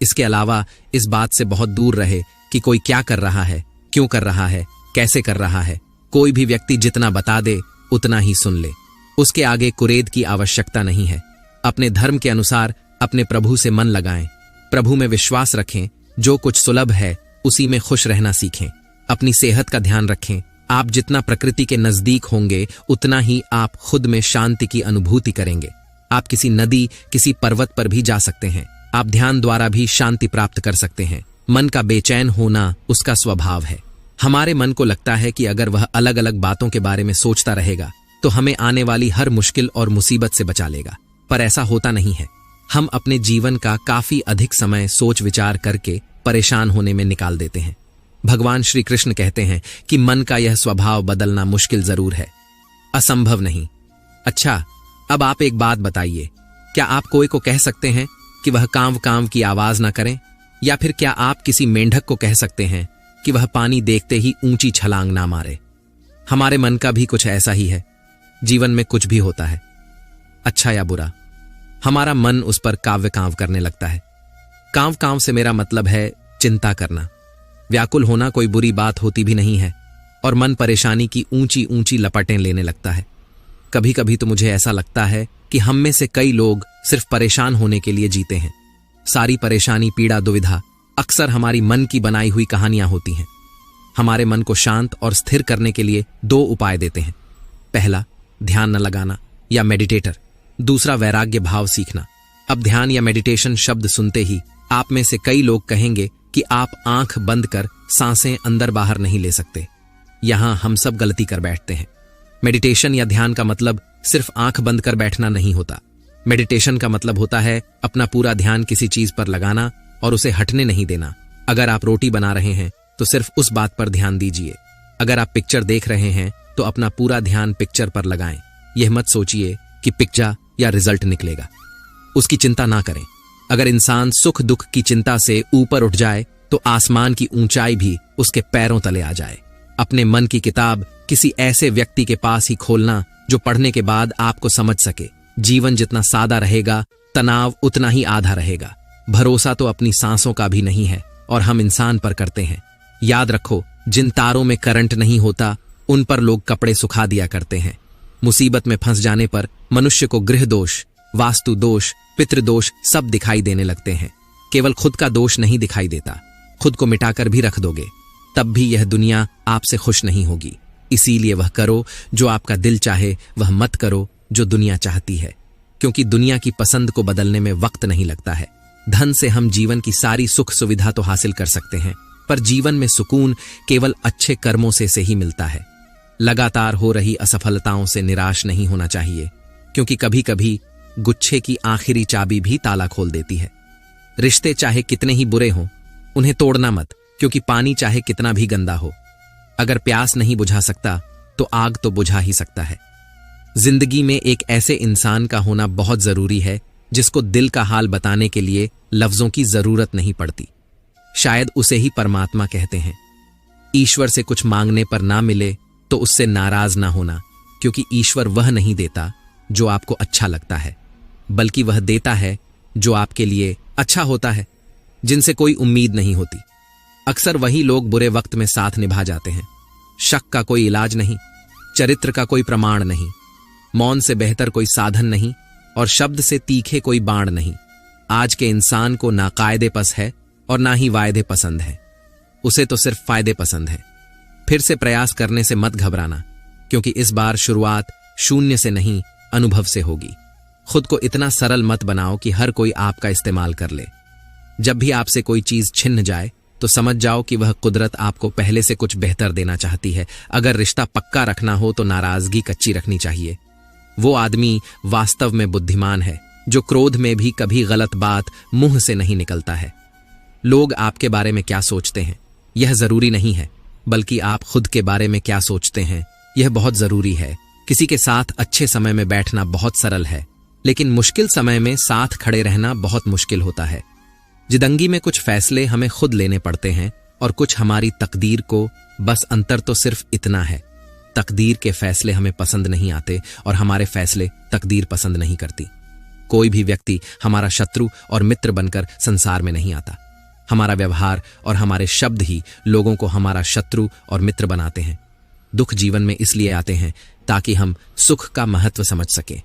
[SPEAKER 1] इसके अलावा इस बात से बहुत दूर रहे कि कोई क्या कर रहा है, क्यों कर रहा है, कैसे कर रहा है। कोई भी व्यक्ति जितना बता दे उतना ही सुन ले, उसके आगे कुरेद की आवश्यकता नहीं है। अपने धर्म के अनुसार अपने प्रभु से मन लगाएं, प्रभु में विश्वास रखें, जो कुछ सुलभ है उसी में खुश रहना सीखें। अपनी सेहत का ध्यान रखें। आप जितना प्रकृति के नजदीक होंगे उतना ही आप खुद में शांति की अनुभूति करेंगे। आप किसी नदी, किसी पर्वत पर भी जा सकते हैं। आप ध्यान द्वारा भी शांति प्राप्त कर सकते हैं। मन का बेचैन होना उसका स्वभाव है। हमारे मन को लगता है कि अगर वह अलग अलग बातों के बारे में सोचता रहेगा तो हमें आने वाली हर मुश्किल और मुसीबत से बचा लेगा, पर ऐसा होता नहीं है। हम अपने जीवन का काफी अधिक समय सोच विचार करके परेशान होने में निकाल देते हैं। भगवान श्री कृष्ण कहते हैं कि मन का यह स्वभाव बदलना मुश्किल जरूर है, असंभव नहीं। अच्छा, अब आप एक बात बताइए, क्या आप कोई को कह सकते हैं कि वह कांव कांव की आवाज ना करें? या फिर क्या आप किसी मेंढक को कह सकते हैं कि वह पानी देखते ही ऊंची छलांग ना मारे? हमारे मन का भी कुछ ऐसा ही है। जीवन में कुछ भी होता है, अच्छा या बुरा, हमारा मन उस पर काव्य कांव करने लगता है। कांव कांव से मेरा मतलब है चिंता करना। व्याकुल होना कोई बुरी बात होती भी नहीं है, और मन परेशानी की ऊंची ऊंची लपटें लेने लगता है। कभी कभी तो मुझे ऐसा लगता है कि हम में से कई लोग सिर्फ परेशान होने के लिए जीते हैं। सारी परेशानी, पीड़ा, दुविधा अक्सर हमारी मन की बनाई हुई कहानियां होती हैं। हमारे मन को शांत और स्थिर करने के लिए दो उपाय देते हैं। पहला, ध्यान न लगाना या मेडिटेटर। दूसरा, वैराग्य भाव सीखना। अब ध्यान या मेडिटेशन शब्द सुनते ही आप में से कई लोग कहेंगे कि आप आंख बंद कर सांसें अंदर बाहर नहीं ले सकते। यहां हम सब गलती कर बैठते हैं। मेडिटेशन या ध्यान का मतलब सिर्फ आंख बंद कर बैठना नहीं होता। मेडिटेशन का मतलब होता है अपना पूरा ध्यान किसी चीज पर लगाना और उसे हटने नहीं देना। अगर आप रोटी बना रहे हैं तो सिर्फ उस बात पर ध्यान दीजिए। अगर आप पिक्चर देख रहे हैं तो अपना पूरा ध्यान पिक्चर पर लगाएं। यह मत सोचिए कि पिक्चर या रिजल्ट निकलेगा, उसकी चिंता ना करें। अगर इंसान सुख दुख की चिंता से ऊपर उठ जाए तो आसमान की ऊंचाई भी उसके पैरों तले आ जाए। अपने मन की किताब किसी ऐसे व्यक्ति के पास ही खोलना जो पढ़ने के बाद आपको समझ सके। जीवन जितना सादा रहेगा, तनाव उतना ही आधा रहेगा। भरोसा तो अपनी सांसों का भी नहीं है और हम इंसान पर करते हैं। याद रखो, जिन तारों में करंट नहीं होता उन पर लोग कपड़े सुखा दिया करते हैं। मुसीबत में फंस जाने पर मनुष्य को गृह दोष, वास्तु दोष, पितृदोष सब दिखाई देने लगते हैं। केवल खुद का दोष नहीं दिखाई देता। खुद को मिटाकर भी रख दोगे तब भी यह दुनिया आपसे खुश नहीं होगी। इसीलिए वह करो जो आपका दिल चाहे, वह मत करो जो दुनिया चाहती है, क्योंकि दुनिया की पसंद को बदलने में वक्त नहीं लगता है। धन से हम जीवन की सारी सुख सुविधा तो हासिल कर सकते हैं, पर जीवन में सुकून केवल अच्छे कर्मों से ही मिलता है। लगातार हो रही असफलताओं से निराश नहीं होना चाहिए, क्योंकि कभी कभी गुच्छे की आखिरी चाबी भी ताला खोल देती है। रिश्ते चाहे कितने ही बुरे हों, उन्हें तोड़ना मत, क्योंकि पानी चाहे कितना भी गंदा हो, अगर प्यास नहीं बुझा सकता तो आग तो बुझा ही सकता है। जिंदगी में एक ऐसे इंसान का होना बहुत जरूरी है जिसको दिल का हाल बताने के लिए लफ्जों की जरूरत नहीं पड़ती। शायद उसे ही परमात्मा कहते हैं। ईश्वर से कुछ मांगने पर ना मिले तो उससे नाराज ना होना, क्योंकि ईश्वर वह नहीं देता जो आपको अच्छा लगता है, बल्कि वह देता है जो आपके लिए अच्छा होता है, जिनसे कोई उम्मीद नहीं होती। अक्सर वही लोग बुरे वक्त में साथ निभा जाते हैं। शक का कोई इलाज नहीं, चरित्र का कोई प्रमाण नहीं, मौन से बेहतर कोई साधन नहीं, और शब्द से तीखे कोई बाण नहीं। आज के इंसान को ना कायदे पस है और ना ही वायदे पसंद है, उसे तो सिर्फ फायदे पसंद है। फिर से प्रयास करने से मत घबराना, क्योंकि इस बार शुरुआत शून्य से नहीं, अनुभव से होगी। खुद को इतना सरल मत बनाओ कि हर कोई आपका इस्तेमाल कर ले। जब भी आपसे कोई चीज छिन जाए तो समझ जाओ कि वह कुदरत आपको पहले से कुछ बेहतर देना चाहती है। अगर रिश्ता पक्का रखना हो तो नाराजगी कच्ची रखनी चाहिए। वो आदमी वास्तव में बुद्धिमान है जो क्रोध में भी कभी गलत बात मुंह से नहीं निकलता है। लोग आपके बारे में क्या सोचते हैं यह जरूरी नहीं है, बल्कि आप खुद के बारे में क्या सोचते हैं यह बहुत जरूरी है। किसी के साथ अच्छे समय में बैठना बहुत सरल है, लेकिन मुश्किल समय में साथ खड़े रहना बहुत मुश्किल होता है। जिंदगी में कुछ फैसले हमें खुद लेने पड़ते हैं और कुछ हमारी तकदीर को। बस अंतर तो सिर्फ इतना है, तकदीर के फैसले हमें पसंद नहीं आते और हमारे फैसले तकदीर पसंद नहीं करती। कोई भी व्यक्ति हमारा शत्रु और मित्र बनकर संसार में नहीं आता। हमारा व्यवहार और हमारे शब्द ही लोगों को हमारा शत्रु और मित्र बनाते हैं। दुख जीवन में इसलिए आते हैं ताकि हम सुख का महत्व समझ सकें।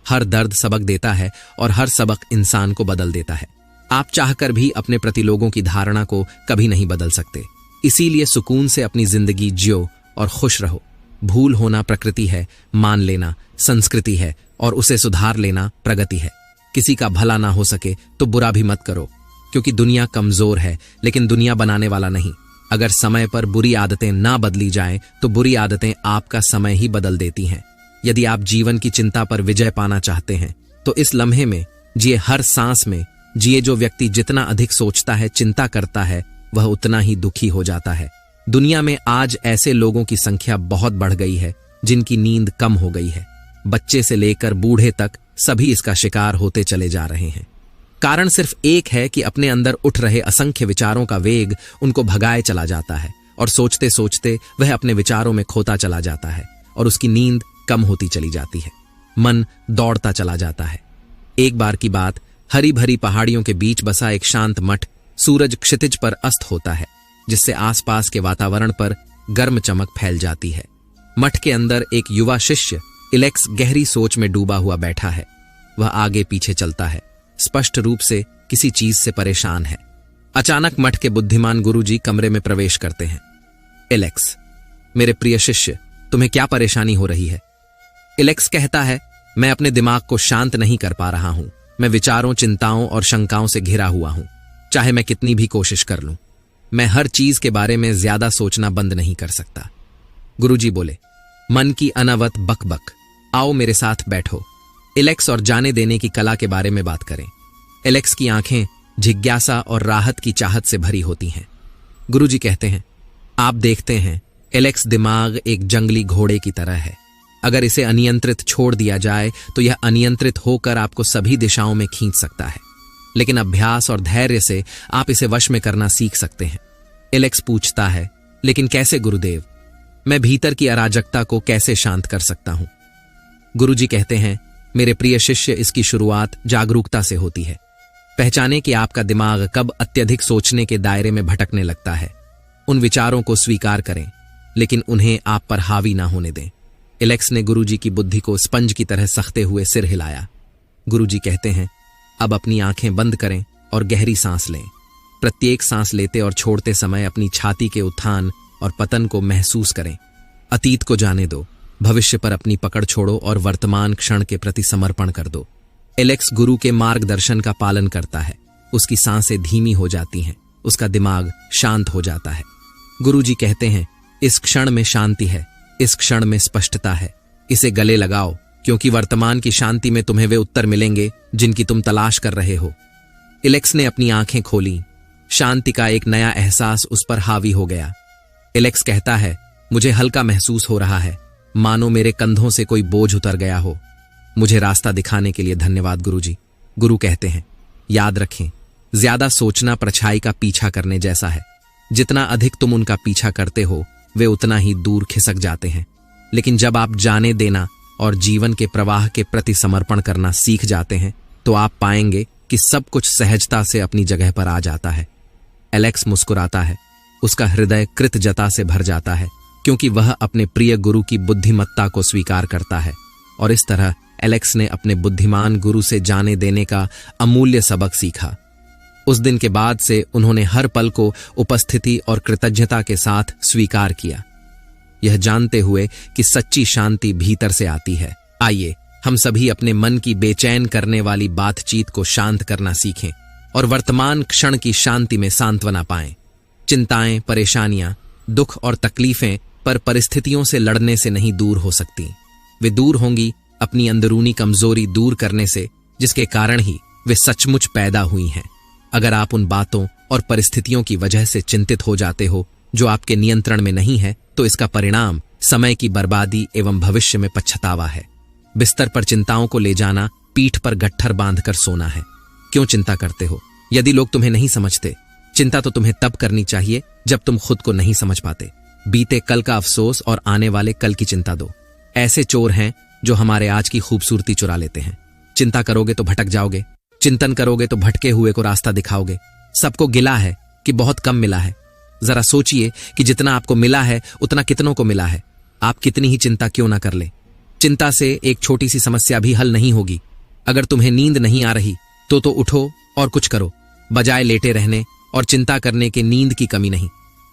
[SPEAKER 1] हर दर्द सबक देता है और हर सबक इंसान को बदल देता है। आप चाहकर भी अपने प्रति लोगों की धारणा को कभी नहीं बदल सकते। इसीलिए सुकून से अपनी जिंदगी जियो और खुश रहो। भूल होना प्रकृति है, मान लेना संस्कृति है और उसे सुधार लेना प्रगति है। किसी का भला ना हो सके तो बुरा भी मत करो, क्योंकि दुनिया कमजोर है लेकिन दुनिया बनाने वाला नहीं। अगर समय पर बुरी आदतें ना बदली जाएं तो बुरी आदतें आपका समय ही बदल देती हैं। यदि आप जीवन की चिंता पर विजय पाना चाहते हैं तो इस लम्हे में जिए, हर सांस में जिए। जो व्यक्ति जितना अधिक सोचता है, चिंता करता है, वह उतना ही दुखी हो जाता है। दुनिया में आज ऐसे लोगों की संख्या बहुत बढ़ गई है जिनकी नींद कम हो गई है। बच्चे से लेकर बूढ़े तक सभी इसका शिकार होते चले जा रहे हैं। कारण सिर्फ एक है कि अपने अंदर उठ रहे असंख्य विचारों का वेग उनको भगाए चला जाता है और सोचते सोचते वह अपने विचारों में खोता चला जाता है और उसकी नींद कम होती चली जाती है। मन दौड़ता चला जाता है। एक बार की बात, हरी भरी पहाड़ियों के बीच बसा एक शांत मठ। सूरज क्षितिज पर अस्त होता है, जिससे आसपास के वातावरण पर गर्म चमक फैल जाती है। मठ के अंदर एक युवा शिष्य इलेक्स गहरी सोच में डूबा हुआ बैठा है। वह आगे पीछे चलता है, स्पष्ट रूप से किसी चीज से परेशान है। अचानक मठ के बुद्धिमान गुरुजी कमरे में प्रवेश करते हैं। इलेक्स, मेरे प्रिय शिष्य, तुम्हें क्या परेशानी हो रही है? इलेक्स कहता है, मैं अपने दिमाग को शांत नहीं कर पा रहा हूं। मैं विचारों, चिंताओं और शंकाओं से घिरा हुआ हूं। चाहे मैं कितनी भी कोशिश कर लूं, मैं हर चीज के बारे में ज्यादा सोचना बंद नहीं कर सकता। गुरुजी बोले, मन की अनवरत बकबक, आओ मेरे साथ बैठो। इलेक्स और जाने देने की कला के बारे में बात करें। इलेक्स की आंखें जिज्ञासा और राहत की चाहत से भरी होती हैं। गुरुजी कहते हैं, आप देखते हैं, इलेक्स दिमाग एक जंगली घोड़े की तरह है। अगर इसे अनियंत्रित छोड़ दिया जाए तो यह अनियंत्रित होकर आपको सभी दिशाओं में खींच सकता है, लेकिन अभ्यास और धैर्य से आप इसे वश में करना सीख सकते हैं। इलेक्स पूछता है, लेकिन कैसे गुरुदेव? मैं भीतर की अराजकता को कैसे शांत कर सकता हूं? गुरुजी कहते हैं, मेरे प्रिय शिष्य, इसकी शुरुआत जागरूकता से होती है। पहचाने कि आपका दिमाग कब अत्यधिक सोचने के दायरे में भटकने लगता है। उन विचारों को स्वीकार करें, लेकिन उन्हें आप पर हावी ना होने दें। इलेक्स ने गुरुजी की बुद्धि को स्पंज की तरह सख्ते हुए सिर हिलाया। गुरुजी कहते हैं, अब अपनी आंखें बंद करें और गहरी सांस लें। प्रत्येक सांस लेते और छोड़ते समय अपनी छाती के उत्थान और पतन को महसूस करें। अतीत को जाने दो, भविष्य पर अपनी पकड़ छोड़ो और वर्तमान क्षण के प्रति समर्पण कर दो। इलेक्स गुरु के मार्गदर्शन का पालन करता है। उसकी सांसें धीमी हो जाती हैं, उसका दिमाग शांत हो जाता है। गुरुजी कहते हैं, इस क्षण में शांति है, इस क्षण में स्पष्टता है। इसे गले लगाओ, क्योंकि वर्तमान की शांति में तुम्हें वे उत्तर मिलेंगे जिनकी तुम तलाश कर रहे हो। इलेक्स ने अपनी आंखें खोली। शांति का एक नया एहसास उस पर हावी हो गया। इलेक्स कहता है, मुझे हल्का महसूस हो रहा है, मानो मेरे कंधों से कोई बोझ उतर गया हो। मुझे रास्ता दिखाने के लिए धन्यवाद गुरुजी। गुरु कहते हैं, याद रखें, ज्यादा सोचना परछाई का पीछा करने जैसा है। जितना अधिक तुम उनका पीछा करते हो, वे उतना ही दूर खिसक जाते हैं। लेकिन जब आप जाने देना और जीवन के प्रवाह के प्रति समर्पण करना सीख जाते हैं, तो आप पाएंगे कि सब कुछ सहजता से अपनी जगह पर आ जाता है। एलेक्स मुस्कुराता है। उसका हृदय कृतज्ञता से भर जाता है, क्योंकि वह अपने प्रिय गुरु की बुद्धिमत्ता को स्वीकार करता है। और इस तरह एलेक्स ने अपने बुद्धिमान गुरु से जाने देने का अमूल्य सबक सीखा। उस दिन के बाद से उन्होंने हर पल को उपस्थिति और कृतज्ञता के साथ स्वीकार किया, यह जानते हुए कि सच्ची शांति भीतर से आती है। आइए हम सभी अपने मन की बेचैन करने वाली बातचीत को शांत करना सीखें और वर्तमान क्षण की शांति में सांत्वना पाएं। चिंताएं, परेशानियां, दुख और तकलीफें पर परिस्थितियों से लड़ने से नहीं दूर हो सकती। वे दूर होंगी अपनी अंदरूनी कमजोरी दूर करने से, जिसके कारण ही वे सचमुच पैदा हुई हैं। अगर आप उन बातों और परिस्थितियों की वजह से चिंतित हो जाते हो जो आपके नियंत्रण में नहीं है, तो इसका परिणाम समय की बर्बादी एवं भविष्य में पछतावा है। बिस्तर पर चिंताओं को ले जाना पीठ पर गट्ठर बांधकर सोना है। क्यों चिंता करते हो? यदि लोग तुम्हें नहीं समझते, चिंता तो तुम्हें तब करनी चाहिए जब तुम खुद को नहीं समझ पाते। बीते कल का अफसोस और आने वाले कल की चिंता दो। ऐसे चोर हैं जो हमारे आज की खूबसूरती चुरा लेते हैं। चिंता करोगे तो भटक जाओगे, चिंतन करोगे तो भटके हुए को रास्ता दिखाओगे। सबको गिला है कि बहुत कम मिला है। जरा सोचिए कि जितना आपको मिला है उतना कितनों को मिला है। आप कितनी ही चिंता क्यों ना कर ले, चिंता से एक छोटी सी समस्या भी हल नहीं होगी। अगर तुम्हें नींद नहीं आ रही तो उठो और कुछ करो, बजाय लेटे रहने और चिंता करने के। नींद की कमी नहीं,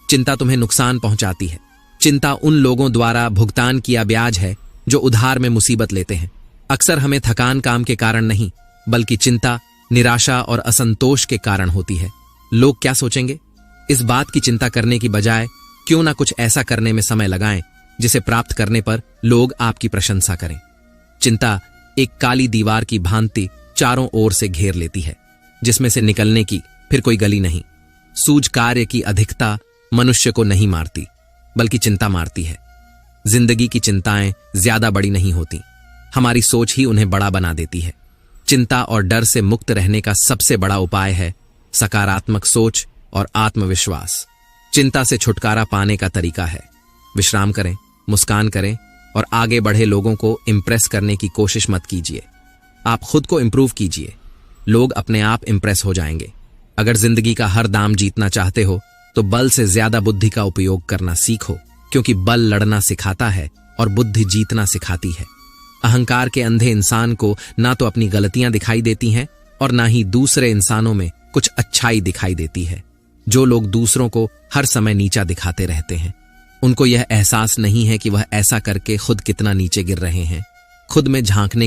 [SPEAKER 1] चिंता तुम्हें नुकसान पहुंचाती है। चिंता उन लोगों द्वारा भुगतान किया ब्याज है जो उधार में मुसीबत लेते हैं। अक्सर हमें थकान काम के कारण नहीं, बल्कि चिंता, निराशा और असंतोष के कारण होती है। लोग क्या सोचेंगे, इस बात की चिंता करने की बजाय क्यों ना कुछ ऐसा करने में समय लगाएं जिसे प्राप्त करने पर लोग आपकी प्रशंसा करें। चिंता एक काली दीवार की भांति चारों ओर से घेर लेती है, जिसमें से निकलने की फिर कोई गली नहीं। सूझ कार्य की अधिकता मनुष्य को नहीं मारती, बल्कि चिंता मारती है। जिंदगी की चिंताएं ज्यादा बड़ी नहीं होती, हमारी सोच ही उन्हें बड़ा बना देती है। चिंता और डर से मुक्त रहने का सबसे बड़ा उपाय है सकारात्मक सोच और आत्मविश्वास। चिंता से छुटकारा पाने का तरीका है विश्राम करें, मुस्कान करें और आगे बढ़े लोगों को इंप्रेस करने की कोशिश मत कीजिए। आप खुद को इंप्रूव कीजिए, लोग अपने आप इंप्रेस हो जाएंगे। अगर जिंदगी का हर दाम जीतना चाहते हो तो बल से ज्यादा बुद्धि का उपयोग करना सीखो, क्योंकि बल लड़ना सिखाता है और बुद्धि जीतना सिखाती है। अहंकार के अंधे इंसान को ना तो अपनी गलतियां दिखाई देती हैं और ना ही दूसरे इंसानों में कुछ अच्छाई दिखाई देती है। जो लोग दूसरों को हर समय नीचा दिखाते रहते हैं, उनको यह एहसास नहीं है कि वह ऐसा करके खुद कितना नीचे गिर रहे हैं। खुद में झांकने के